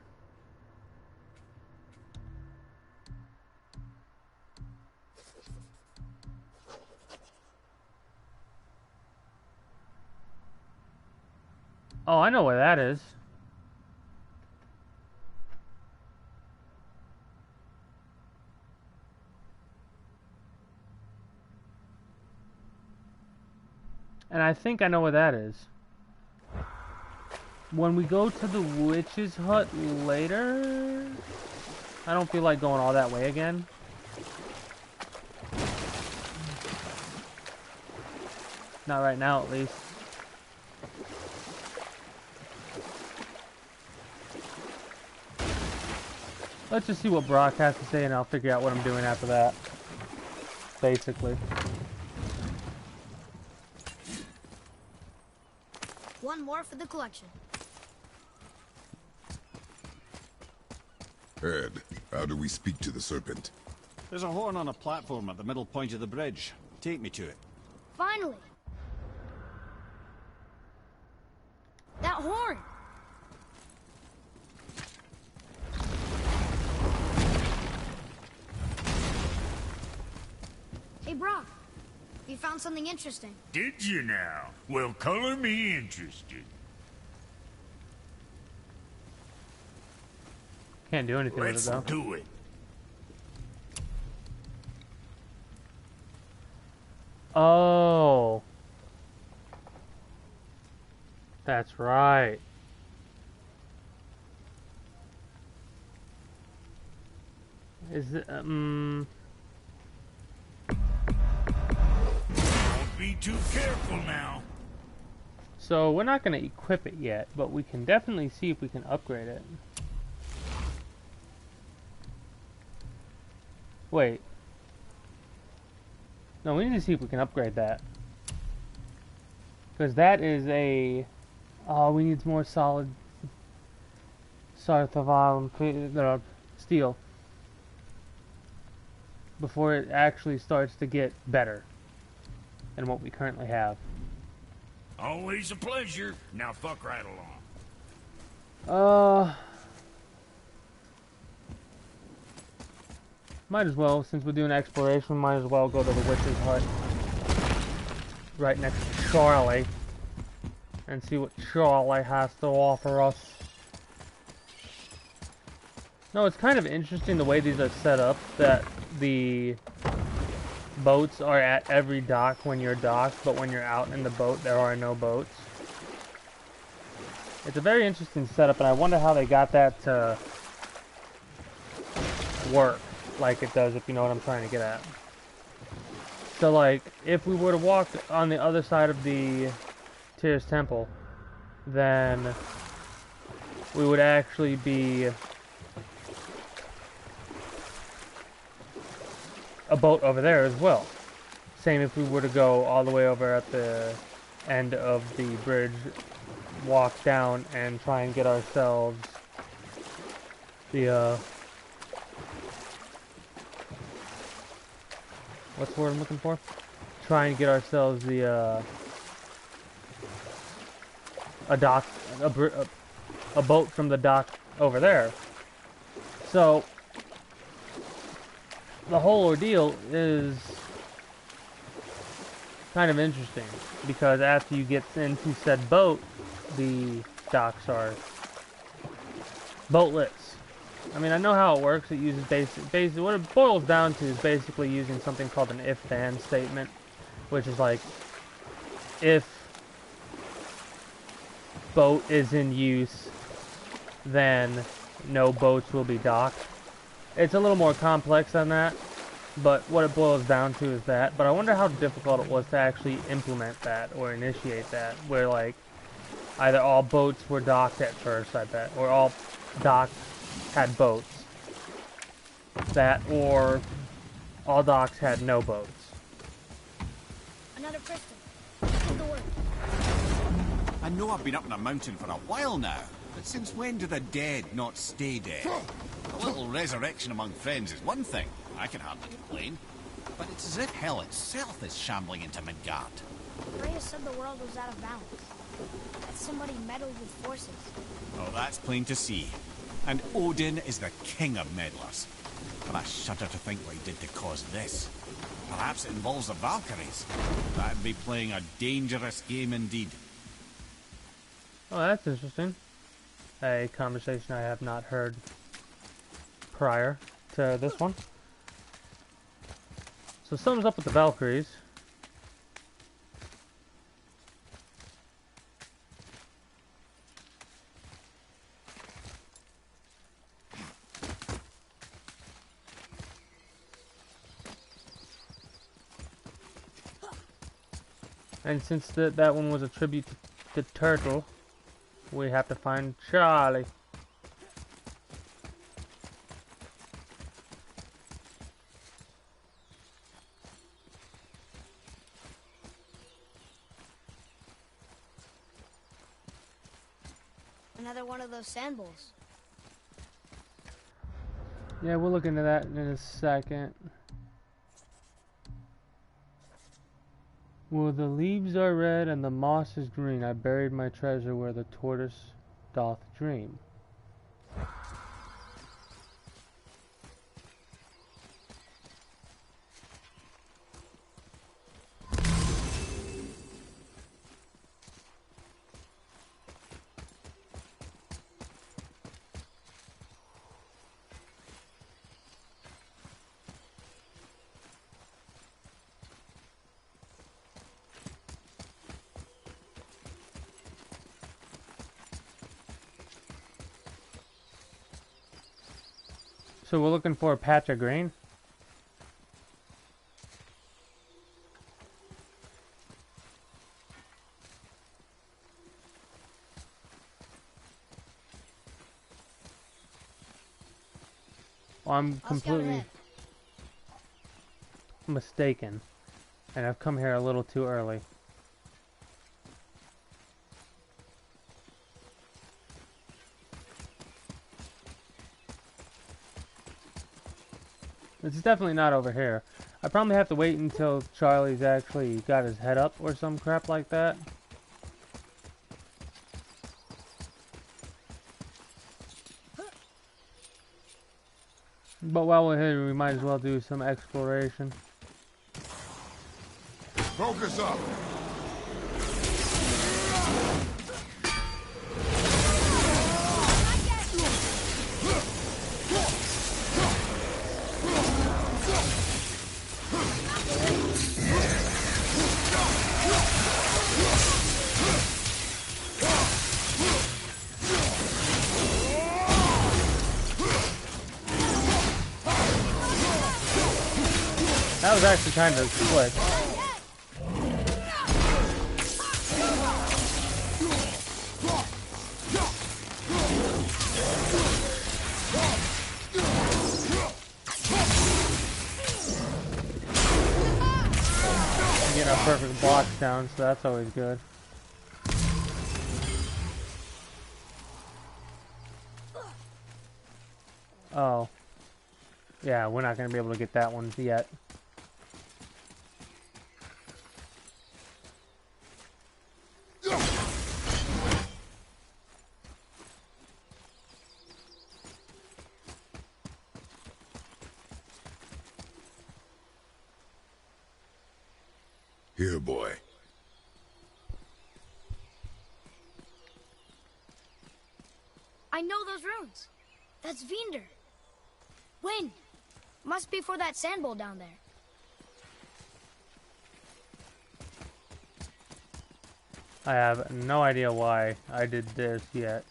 S1: Oh, I know where that is. And I think I know where that is. When we go to the witch's hut later, I don't feel like going all that way again. Not right now, at least. Let's just see what Brock has to say, and I'll figure out what I'm doing after that. Basically.
S2: One more for the collection.
S4: Ed, how do we speak to the serpent?
S6: There's a horn on a platform at the middle point of the bridge. Take me to it.
S2: Finally! That horn! Hey, Brock. You found something interesting.
S5: Did you now? Well, color me interested.
S1: Can't do anything
S5: Let's
S1: with it, though.
S5: do it.
S1: Oh. That's right. Is it,
S5: Don't be too careful now.
S1: So we're not going to equip it yet, but we can definitely see if we can upgrade it. Wait. No, we need to see if we can upgrade that. Because that is a... Oh, we need more solid... steel. Before it actually starts to get better than what we currently have.
S5: Always a pleasure. Now fuck right along.
S1: Might as well, since we're doing exploration, might as well go to the witch's hut. Right next to Charlie. And see what Charlie has to offer us. No, it's kind of interesting the way these are set up, that the boats are at every dock when you're docked, but when you're out in the boat, there are no boats. It's a very interesting setup, and I wonder how they got that to work. like it does, if you know what I'm trying to get at. So, like, if we were to walk on the other side of the Tyr's Temple, then we would actually be a boat over there as well. Same if we were to go all the way over at the end of the bridge, walk down and try and get ourselves the, what's the word I'm looking for? Try and get ourselves the, a boat from the dock over there. So, the whole ordeal is kind of interesting, because after you get into said boat, the docks are boatless. I mean, I know how it works. It uses basically what it boils down to is basically using something called an if-then statement, which is like, if boat is in use, then no boats will be docked. It's a little more complex than that, but what it boils down to is that. But I wonder how difficult it was to actually implement that or initiate that, where like either all boats were docked at first, I bet, or all docks had boats. That, or all docks had no boats.
S2: Another crystal. Get the word.
S6: I know I've been up on a mountain for a while now, but since when do the dead not stay dead? A little resurrection among friends is one thing. I can hardly complain. But it's as if hell itself is shambling into Midgard.
S2: Freya said the world was out of balance. That somebody meddled with forces.
S6: Oh, that's plain to see. And Odin is the king of meddlers. But I shudder to think what he did to cause this. Perhaps it involves the Valkyries. That'd be playing a dangerous game indeed.
S1: Oh, that's interesting. A conversation I have not heard prior to this one. So something's up with the Valkyries. And since that one was a tribute to Turtle, we have to find Charlie.
S2: Another one of those sand bowls.
S1: Yeah, we'll look into that in a second. Well, the leaves are red and the moss is green. I buried my treasure where the tortoise doth dream. So we're looking for a patch of green. Well, I'm completely mistaken, and I've come here a little too early. It's definitely not over here. I probably have to wait until Charlie's actually got his head up or some crap like that. But while we're here, we might as well do some exploration.
S4: Focus up!
S1: That was actually kind of slick. Getting our perfect blocks down, so that's always good. Oh. Yeah, we're not going to be able to get that one yet.
S4: Here, boy.
S2: I know those runes. That's Vinder. Wind. Must be for that sand bowl down there.
S1: I have no idea why I did this yet.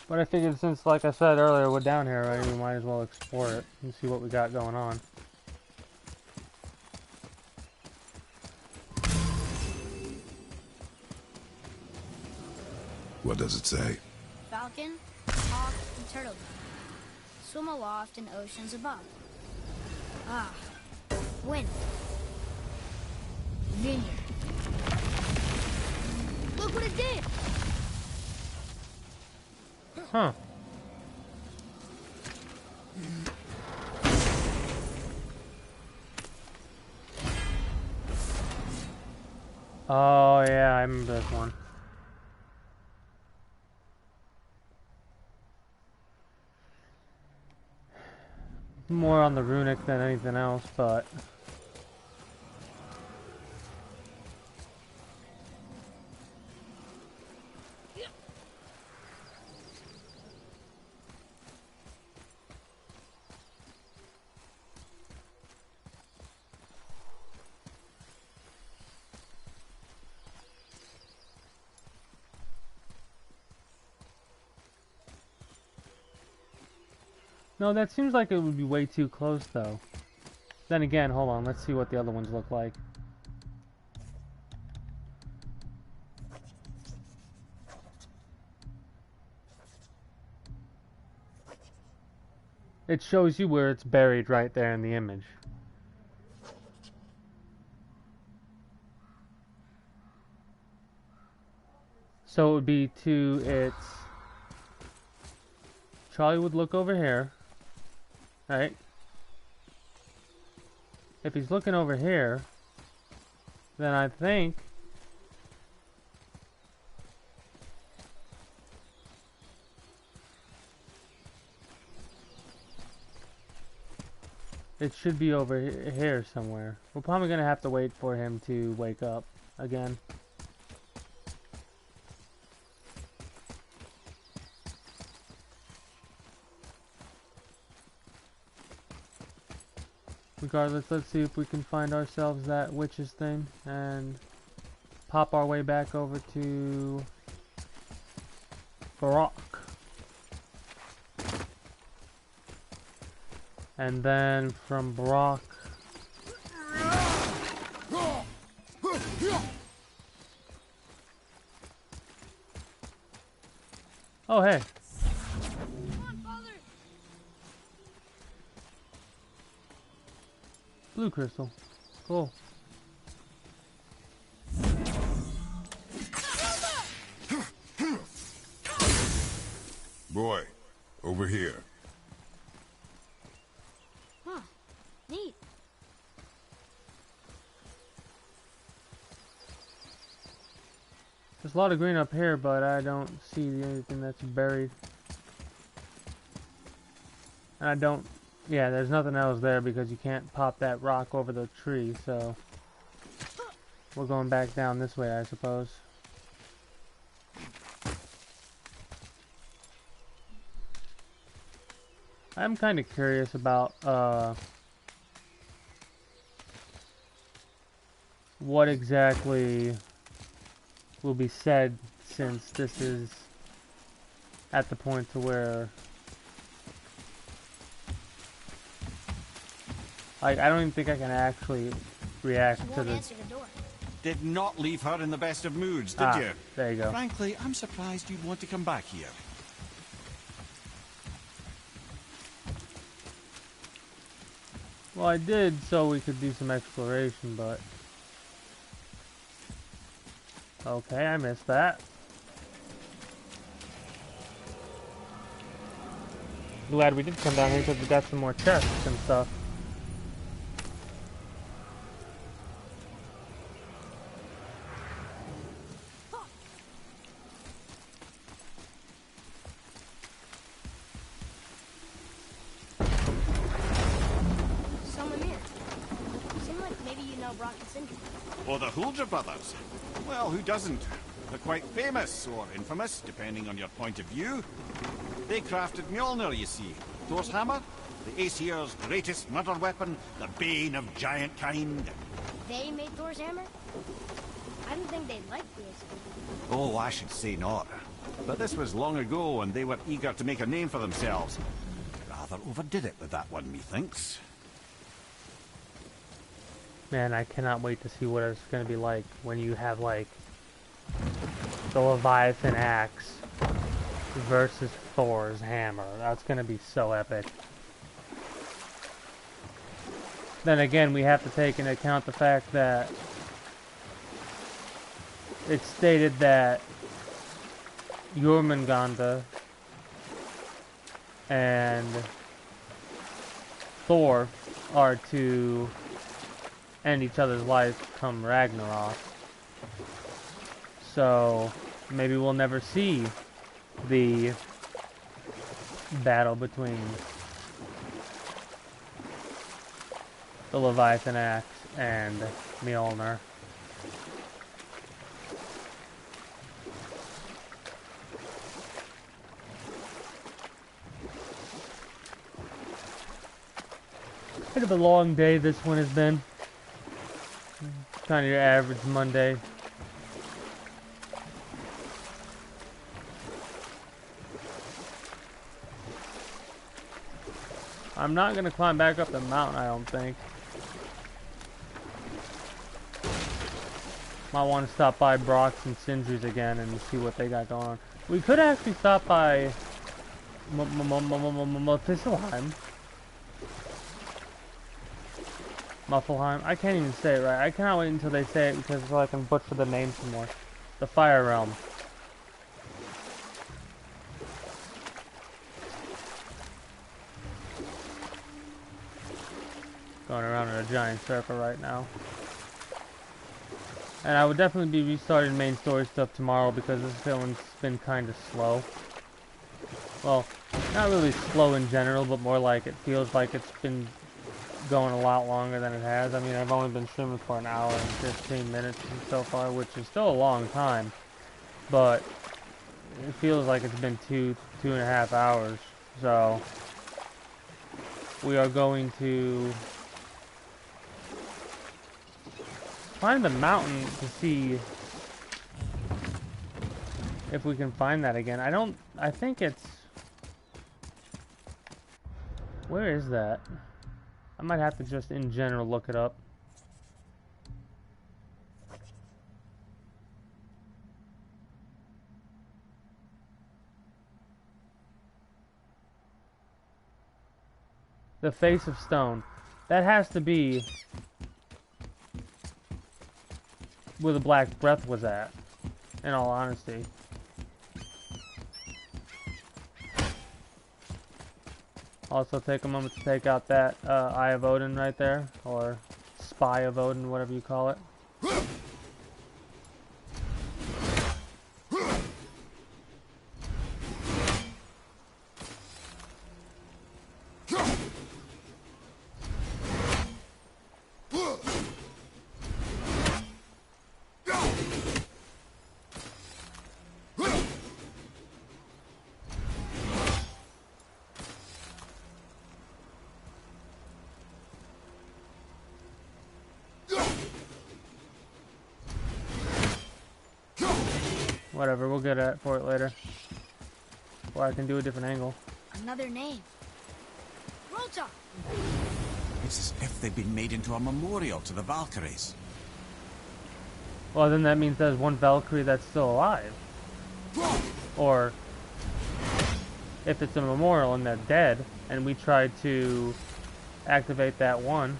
S1: But I figured since, like I said earlier, we're down here, right, we might as well explore it and see what we got going on.
S4: What does it say?
S2: Falcon, hawk, and turtle dove swim aloft in oceans above. Ah, wind. Vineyard. Look what it did!
S1: Huh. Oh yeah, I remember this one. More on the runic than anything else, but no, that seems like it would be way too close, though. Then again, hold on, let's see what the other ones look like. It shows you where it's buried right there in the image. So it would be to its... Charlie would look over here. Right? If he's looking over here, then I think it should be over here somewhere. We're probably gonna have to wait for him to wake up again. Regardless, let's see if we can find ourselves that witch's thing and pop our way back over to Barak. And then from Barak, oh hey. Blue crystal. Cool.
S4: Boy, over here.
S2: Huh. Neat.
S1: There's a lot of green up here, but I don't see anything that's buried. And I don't... Yeah, there's nothing else there because you can't pop that rock over the tree, so... We're going back down this way, I suppose. I'm kind of curious about, what exactly will be said, since this is at the point to where Like, I don't even think I can actually react
S2: She
S1: to
S2: won't
S1: the...
S2: answer the door.
S6: Did not leave her in the best of moods, did you?
S1: There you go.
S6: Frankly, I'm surprised you'd want to come back here.
S1: Well, I did so we could do some exploration, but... Okay, I missed that. Glad we did come down here because we got some more chests and stuff.
S2: Someone here. Seem like maybe you know Brock and Sindri.
S6: Or the Huldra brothers. Well, who doesn't? They're quite famous, or infamous, depending on your point of view. They crafted Mjolnir, you see. Thor's hammer, the Aesir's greatest murder weapon, the bane of giant kind.
S2: They made Thor's hammer? I didn't think they'd like the Aesir.
S6: Oh, I should say not. But this was long ago, and they were eager to make a name for themselves. Rather overdid it with that one, methinks.
S1: Man, I cannot wait to see what it's going to be like when you have, like, the Leviathan axe versus Thor's hammer. That's going to be so epic. Then again, we have to take into account the fact that it's stated that Jormungandr and Thor are to end each other's lives come Ragnarok. So maybe we'll never see the battle between the Leviathan axe and Mjolnir. Bit of a long day this one has been. Kind of your average Monday. I'm not going to climb back up the mountain, I don't think. Might want to stop by Brock's and Sindri's again and see what they got going on. We could actually stop by Mufflheim. Mufflheim. I can't even say it right. I cannot wait until they say it because so I can butcher the name some more. The Fire Realm. Going around in a giant circle right now. And I would definitely be restarting main story stuff tomorrow because this one's been kind of slow. Well, not really slow in general, but more like it feels like it's been going a lot longer than it has. I mean, I've only been streaming for an hour and 15 minutes so far, which is still a long time. But it feels like it's been two and a half hours. So we are going to climb the mountain to see if we can find that again. I think it's... Where is that? I might have to just in general look it up. The Face of Stone. That has to be where the Black Breath was at, in all honesty. Also take a moment to take out that Eye of Odin right there, or Spy of Odin, whatever you call it. Whatever, we'll get for it later. Or I can do a different angle.
S2: Another name. Rota!
S6: It's as if they've been made into a memorial to the Valkyries.
S1: Well, then that means there's one Valkyrie that's still alive. Or if it's a memorial and they're dead, and we tried to activate that one.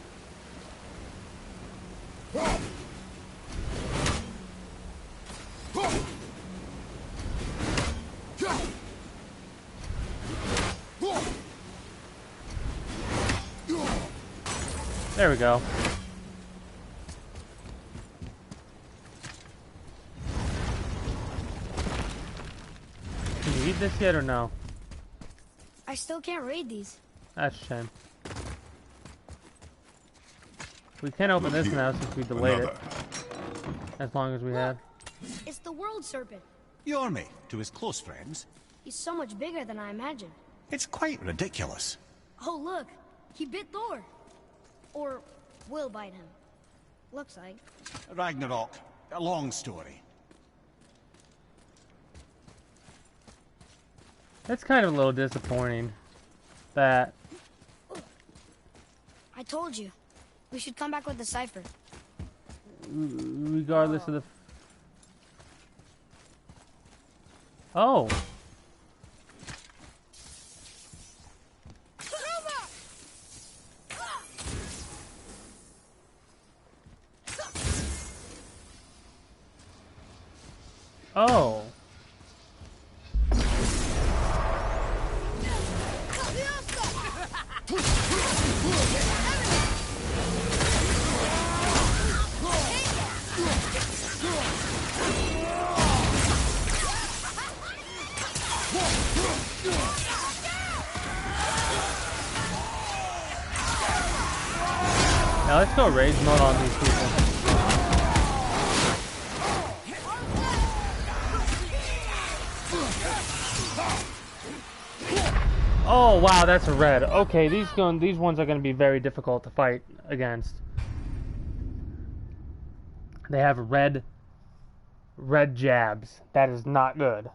S1: There we go. Can you eat this yet or no?
S2: I still can't read these.
S1: That's a shame. We can open this now since we delayed it. As long as we have.
S2: It's the world serpent.
S6: Yormi, to his close friends.
S2: He's so much bigger than I imagined.
S6: It's quite ridiculous.
S2: Oh, look. He bit Thor. Or will bite him. Looks like.
S6: Ragnarok, a long story.
S1: It's kind of a little disappointing that...
S2: I told you. We should come back with the cipher.
S1: Regardless of the... Oh! Oh! Now let's go rage mode on these people. Oh wow, that's a red. Okay, these ones are going to be very difficult to fight against. They have red jabs. That is not good.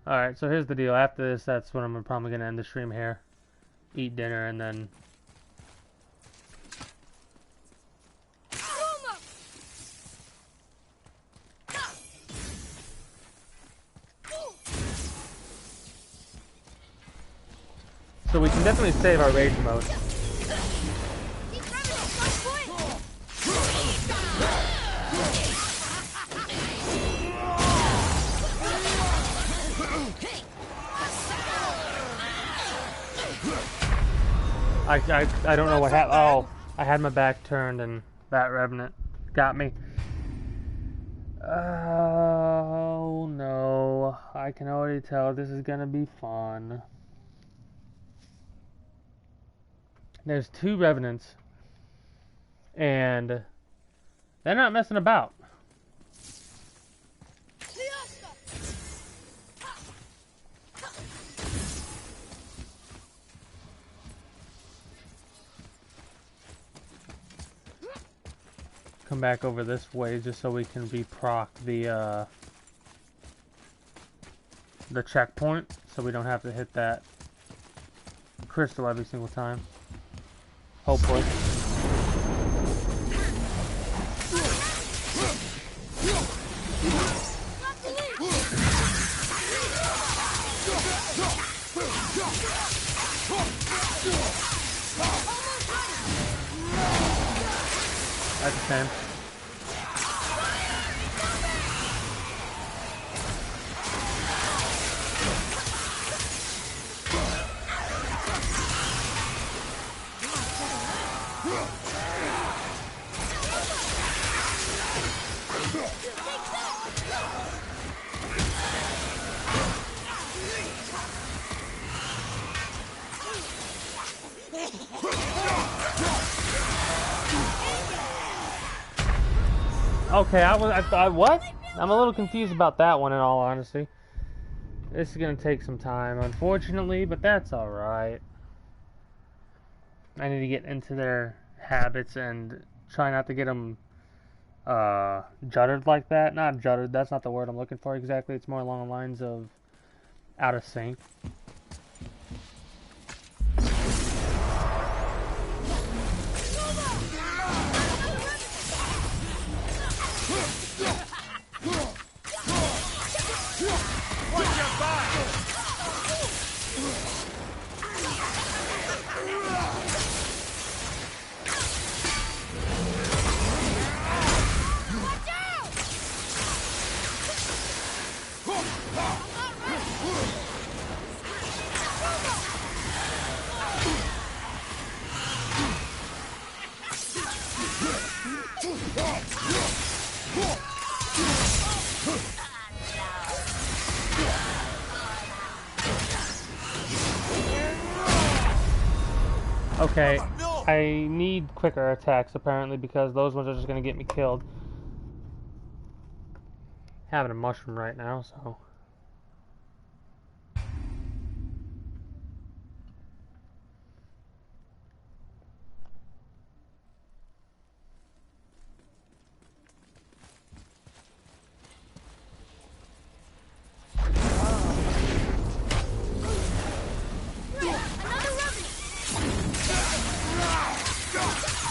S1: Alright, so here's the deal. After this, that's when I'm probably going to end the stream here. Eat dinner and then... So we can definitely save our rage mode. I don't know what happened. Oh, I had my back turned and that revenant got me. Oh no, I can already tell this is gonna be fun. There's 2 revenants and they're not messing about. Come back over this way just so we can re-proc the checkpoint, so we don't have to hit that crystal every single time. Hopefully. That's the same. Okay, I thought, what? I'm a little confused about that one in all honesty. This is gonna take some time, unfortunately, but that's alright. I need to get into their habits and try not to get them juddered like that. Not juddered, that's not the word I'm looking for exactly. It's more along the lines of out of sync. Okay, I need quicker attacks apparently because those ones are just gonna get me killed. Having a mushroom right now, so.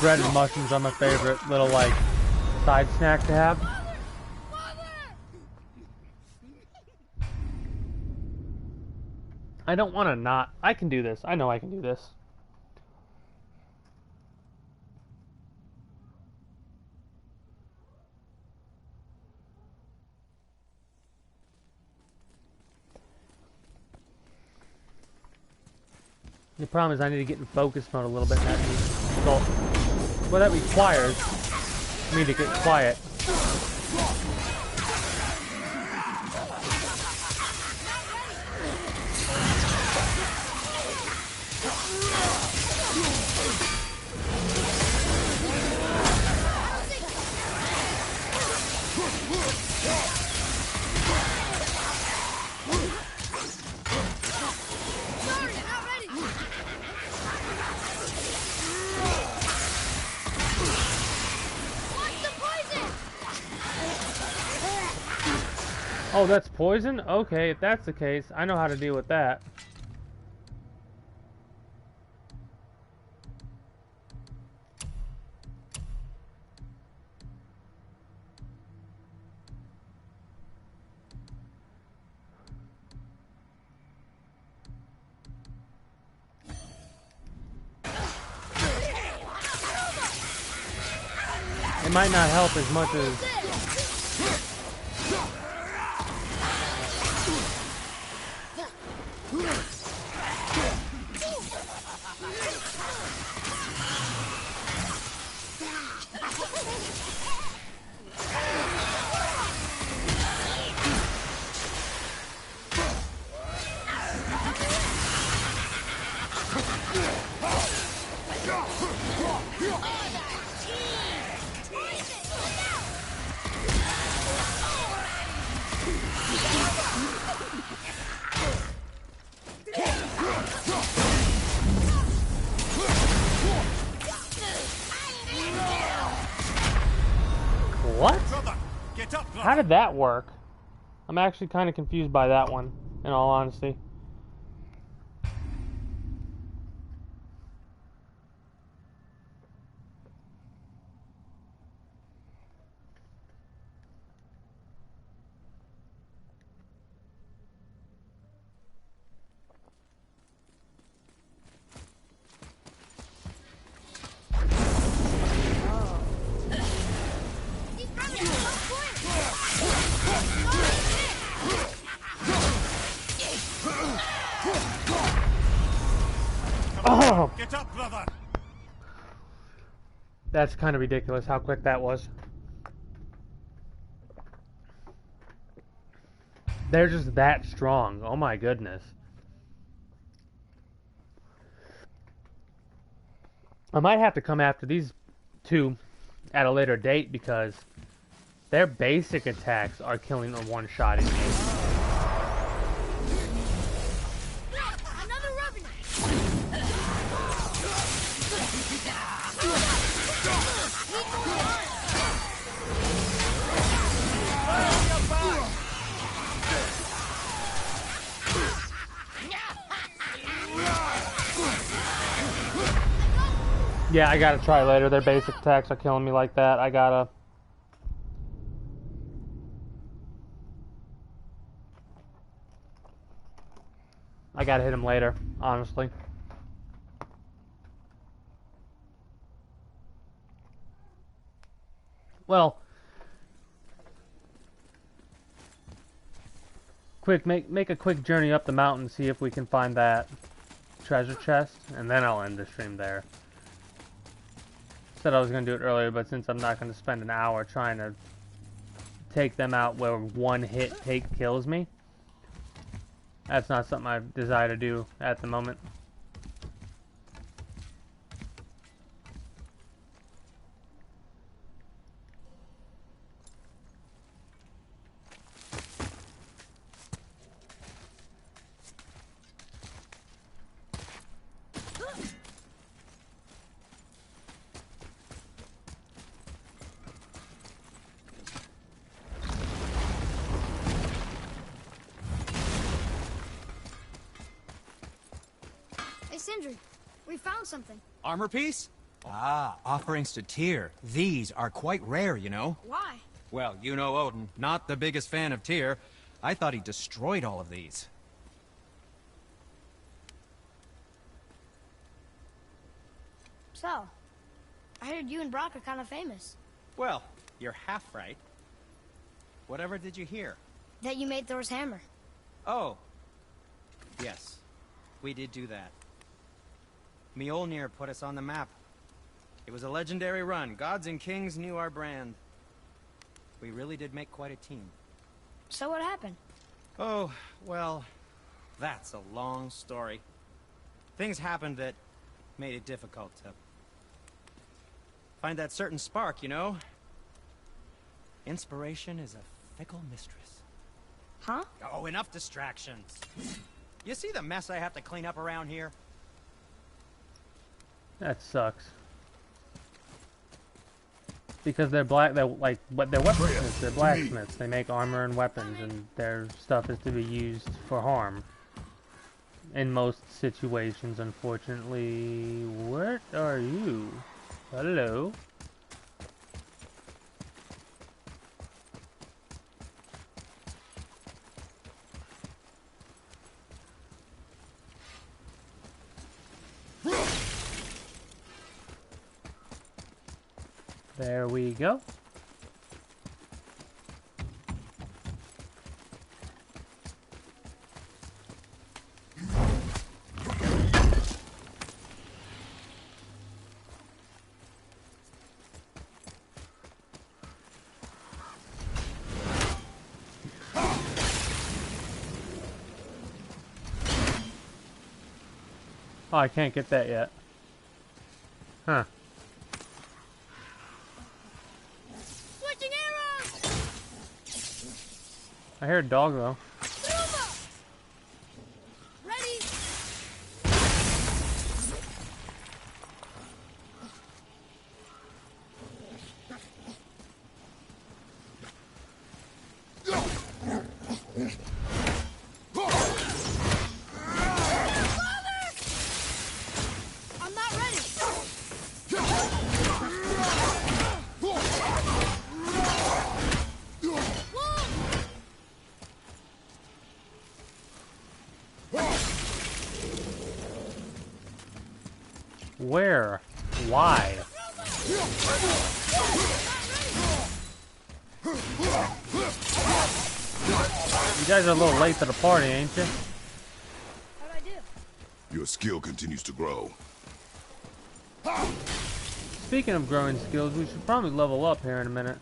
S1: Breaded mushrooms are my favorite little, like, side snack to have. I don't want to not. I can do this. I know I can do this. The problem is I need to get in focus mode a little bit. That means, so, well, that requires me to get quiet. Oh, that's poison? Okay, if that's the case, I know how to deal with that. It might not help as much as... What? How did that work? I'm actually kind of confused by that one, in all honesty. Oh!
S3: Get up, brother!
S1: That's kind of ridiculous how quick that was. They're just that strong. Oh my goodness. I might have to come after these two at a later date because their basic attacks are killing or one-shotting me. Yeah, I gotta try later. Their basic attacks are killing me like that. I gotta hit him later, honestly. Well, make a quick journey up the mountain, see if we can find that treasure chest, and then I'll end the stream there. Said I was going to do it earlier, but since I'm not going to spend an hour trying to take them out where one hit kills me, that's not something I desire to do at the moment.
S2: Sindri, we found something.
S7: Armor piece? Ah, offerings to Tyr. These are quite rare, you know.
S2: Why?
S7: Well, you know Odin, not the biggest fan of Tyr. I thought he destroyed all of these.
S2: So, I heard you and Brock are kind of famous.
S7: Well, you're half right. Whatever did you hear?
S2: That you made Thor's hammer.
S7: Oh. Yes, we did do that. Mjolnir put us on the map. It was a legendary run. Gods and kings knew our brand. We really did make quite a team.
S2: So what happened?
S7: Oh, well, that's a long story. Things happened that made it difficult to find that certain spark, you know? Inspiration is a fickle mistress.
S2: Huh?
S7: Oh, enough distractions. You see the mess I have to clean up around here?
S1: That sucks. Because they're but they're weaponsmiths, they're blacksmiths. They make armor and weapons, and their stuff is to be used for harm. In most situations, unfortunately. What are you? Hello? There we go. Oh, I can't get that yet. Huh.
S2: Switching arrows!
S1: I hear a dog though.
S2: Ready? I'm not ready.
S1: Where? Why? You guys are a little late to the party, ain't you?
S2: How'd I do?
S4: Your skill continues to grow.
S1: Speaking of growing skills, we should probably level up here in a minute.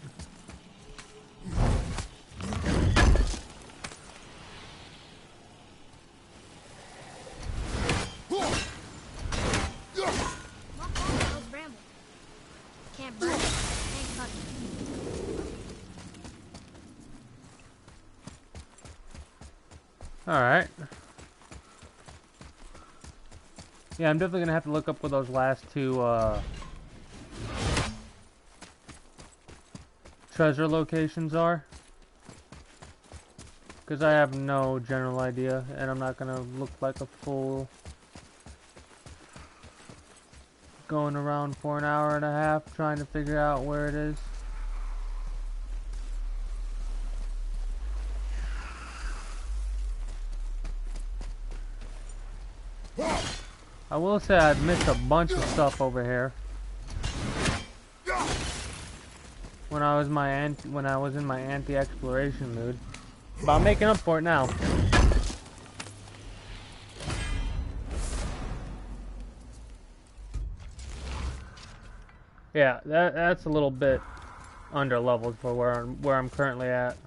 S2: Can't burn it. Can't cut it.
S1: Alright. Yeah, I'm definitely gonna have to look up where those last two, treasure locations are. Because I have no general idea, and I'm not gonna look like a fool going around for an hour and a half trying to figure out where it is. I will say I've missed a bunch of stuff over here. When I was in my anti-exploration mood. But I'm making up for it now. Yeah, that's a little bit under leveled for where I'm currently at.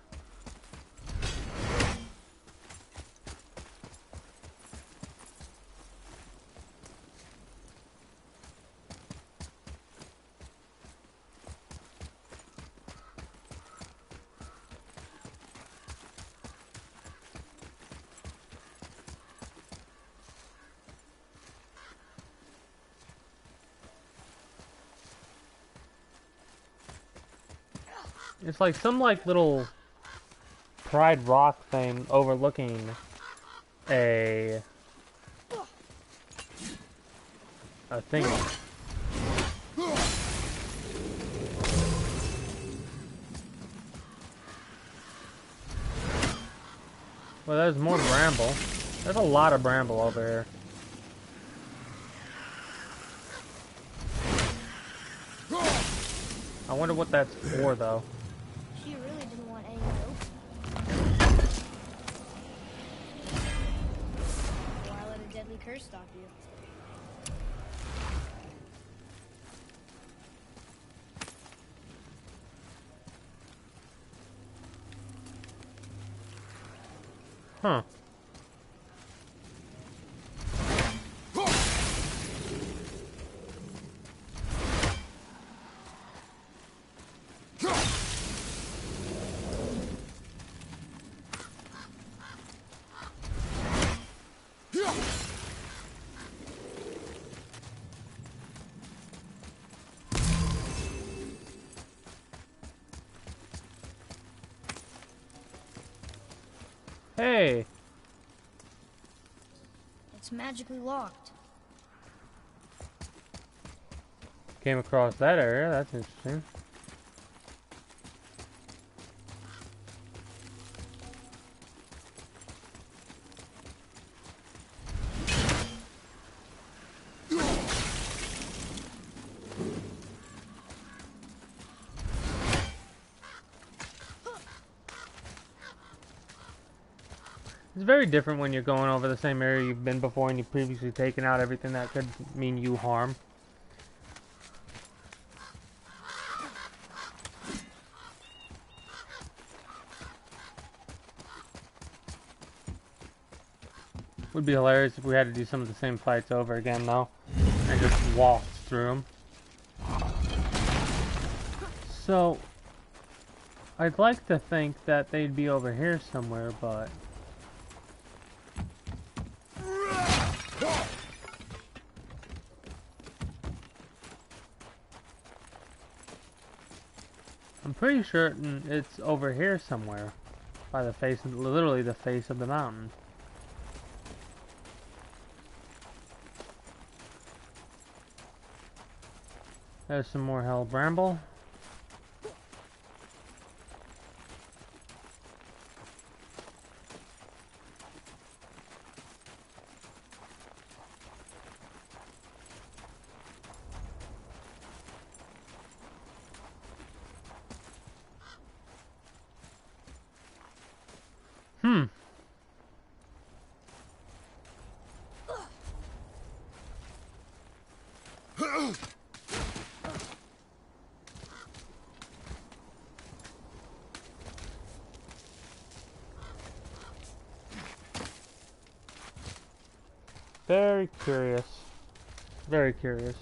S1: It's like some little Pride Rock thing overlooking a a thing. Well, there's more bramble. There's a lot of bramble over here. I wonder what that's for, though.
S2: She really didn't want any dope. Why let a deadly curse stop you?
S1: Huh. Hey!
S2: It's magically locked.
S1: Came across that area, that's interesting. It's very different when you're going over the same area you've been before and you've previously taken out everything that could mean you harm. Would be hilarious if we had to do some of the same fights over again, though, and just walked through them. So, I'd like to think that they'd be over here somewhere, but I'm pretty certain it's over here somewhere, by the face of, literally the face of the mountain. There's some more hell bramble. Very curious. Very curious.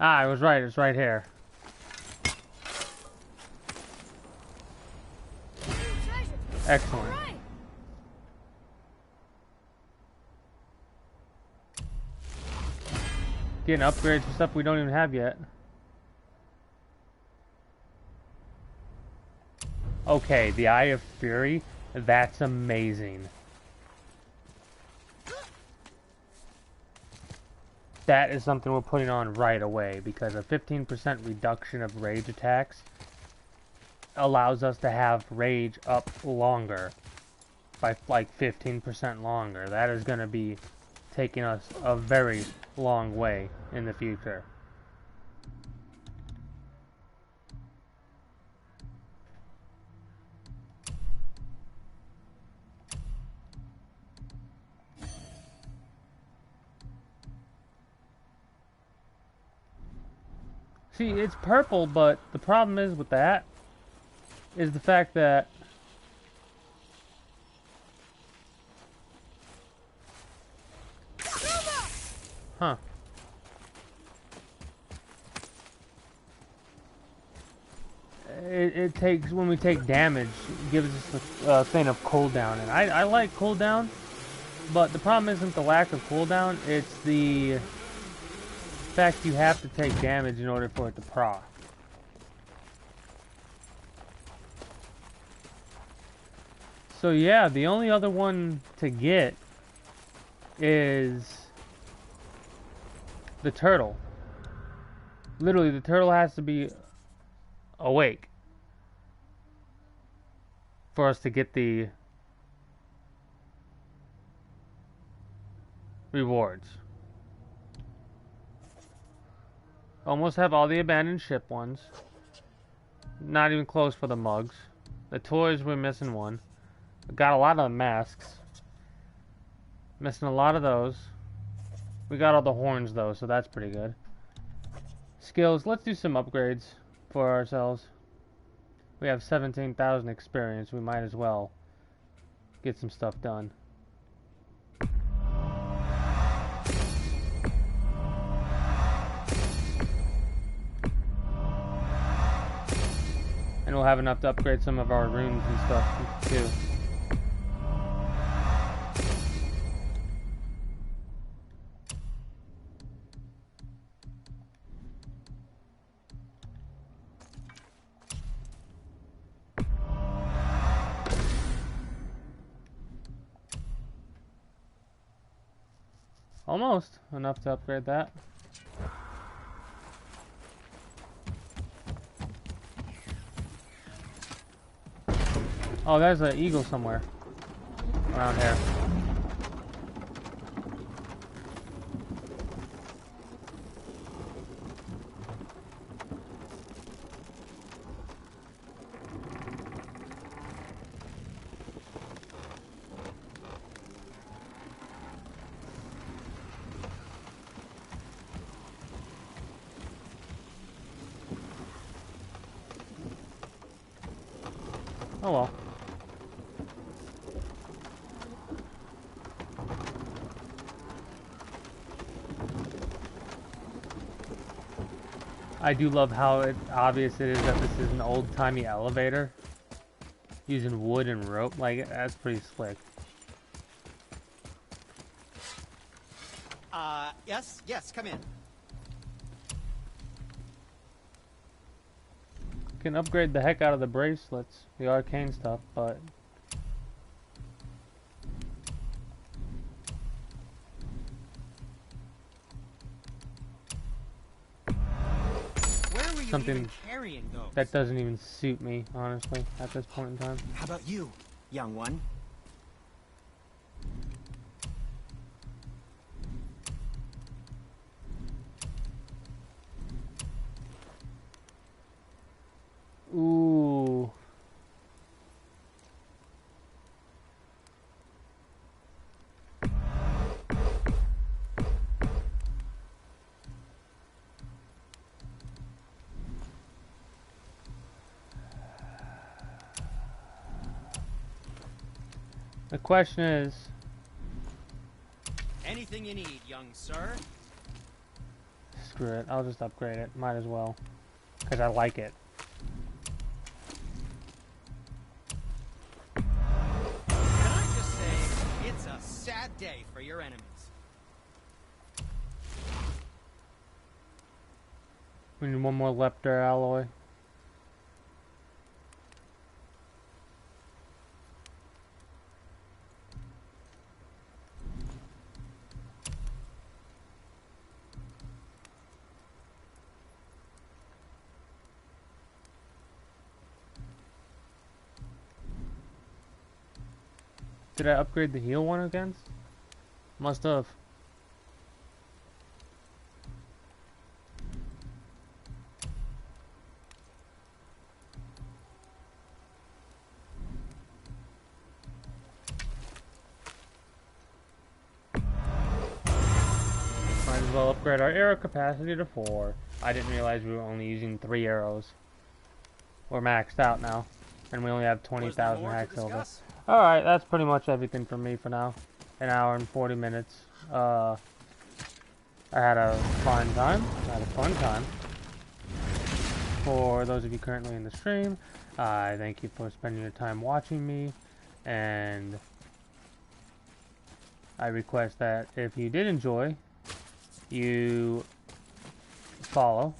S1: Ah, I was right. It's right here. Excellent.
S2: Right.
S1: Getting upgrades for stuff we don't even have yet. Okay, the Eye of Fury. That's amazing. That is something we're putting on right away, because a 15% reduction of rage attacks allows us to have rage up longer by like 15% longer. That is going to be taking us a very long way in the future. See, it's purple, but the problem is with that is the fact that huh. it takes, when we take damage, it gives us a thing of cooldown. And I like cooldown, but the problem isn't the lack of cooldown, it's the fact you have to take damage in order for it to proc. So yeah, the only other one to get is the turtle. Literally, the turtle has to be awake for us to get the rewards. Almost have all the abandoned ship ones. Not even close for the mugs. The toys, we're missing one. Got a lot of masks. Missing a lot of those. We got all the horns though, so that's pretty good. Skills, let's do some upgrades for ourselves. We have 17,000 experience, we might as well get some stuff done. And we'll have enough to upgrade some of our runes and stuff too. Almost enough to upgrade that. Oh, there's an eagle somewhere around here. Oh well. I do love how obvious it is that this is an old-timey elevator. Using wood and rope, like, that's pretty slick.
S9: Yes, come in.
S1: Can upgrade the heck out of the bracelets, the arcane stuff, but
S9: Where were you
S1: something
S9: even carrying those?
S1: that doesn't even suit me, honestly, at this point in time.
S9: How about you, young one?
S1: Ooh. The question is,
S9: Anything you need, young sir.
S1: screw it, I'll just upgrade it, might as well, because I like it.
S9: Can I just say, it's a sad day for your enemies.
S1: We need one more Lepter alloy. Did I upgrade the heal one again? Must have. Might as well upgrade our arrow capacity to 4. I didn't realize we were only using 3 arrows. We're maxed out now. And we only have 20,000 hack silver. Alright, that's pretty much everything for me for now. An hour and 40 minutes. I had a fun time. for those of you currently in the stream. I thank you for spending your time watching me, and I request that if you did enjoy, you follow,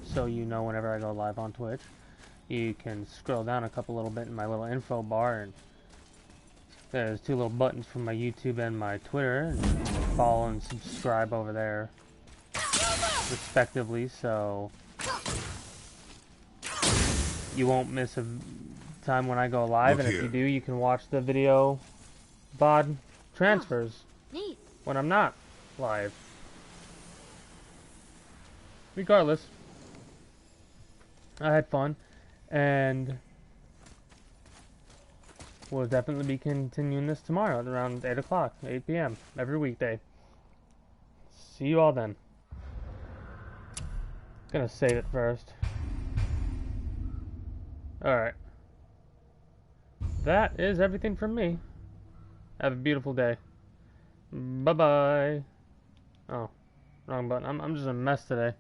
S1: so you know whenever I go live on Twitch. You can scroll down a little bit in my little info bar, and there's 2 little buttons for my YouTube and my Twitter, and follow and subscribe over there respectively, so you won't miss a time when I go live. And if you do, you can watch the video VOD transfers when I'm not live. Regardless, I had fun, and we'll definitely be continuing this tomorrow at around 8 o'clock, 8 p.m. every weekday. See you all then. Gonna save it first. Alright. That is everything from me. Have a beautiful day. Bye-bye. Oh, wrong button. I'm just a mess today.